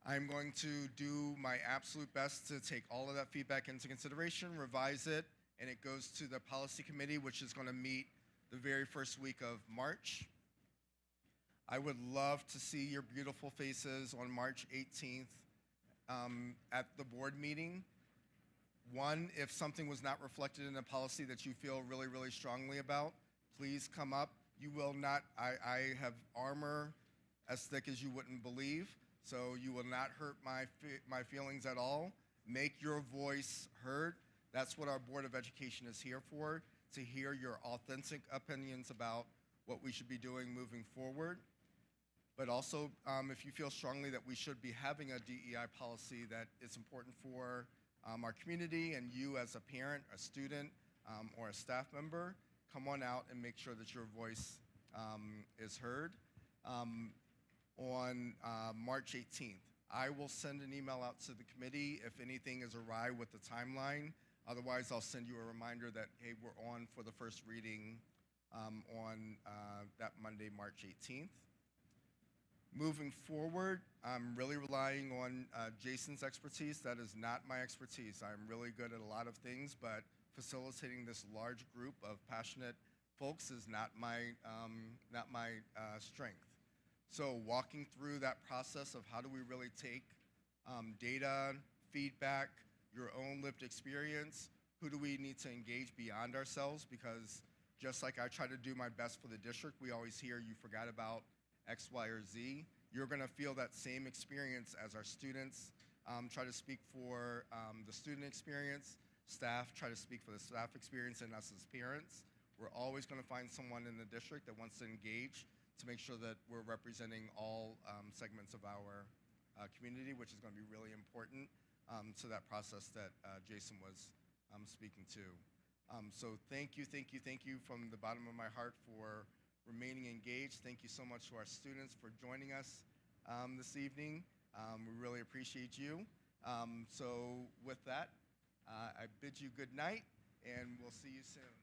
I'm going to do my absolute best to take all of that feedback into consideration, revise it, and it goes to the policy committee, which is going to meet the very first week of March. I would love to see your beautiful faces on March 18th at the board meeting. One, if something was not reflected in the policy that you feel really, really strongly about, please come up. You will not, I have armor as thick as you wouldn't believe, so you will not hurt my feelings at all. Make your voice heard. That's what our Board of Education is here for, to hear your authentic opinions about what we should be doing moving forward. But also, if you feel strongly that we should be having a DEI policy, that it's important for our community and you as a parent, a student, or a staff member, come on out and make sure that your voice is heard. On March 18th, I will send an email out to the committee if anything is awry with the timeline. Otherwise, I'll send you a reminder that, hey, we're on for the first reading on that Monday, March 18th. Moving forward, I'm really relying on Jason's expertise. That is not my expertise. I'm really good at a lot of things, but facilitating this large group of passionate folks is not my strength. So walking through that process of how do we really take data, feedback, your own lived experience, who do we need to engage beyond ourselves? Because just like I try to do my best for the district, we always hear you forgot about X, Y, or Z. You're gonna feel that same experience as our students try to speak for the student experience, staff try to speak for the staff experience, and us as parents. We're always gonna find someone in the district that wants to engage to make sure that we're representing all segments of our community, which is gonna be really important to that process that Jason was speaking to. So thank you from the bottom of my heart for remaining engaged. Thank you so much to our students for joining us this evening. We really appreciate you. So with that, I bid you good night, and we'll see you soon.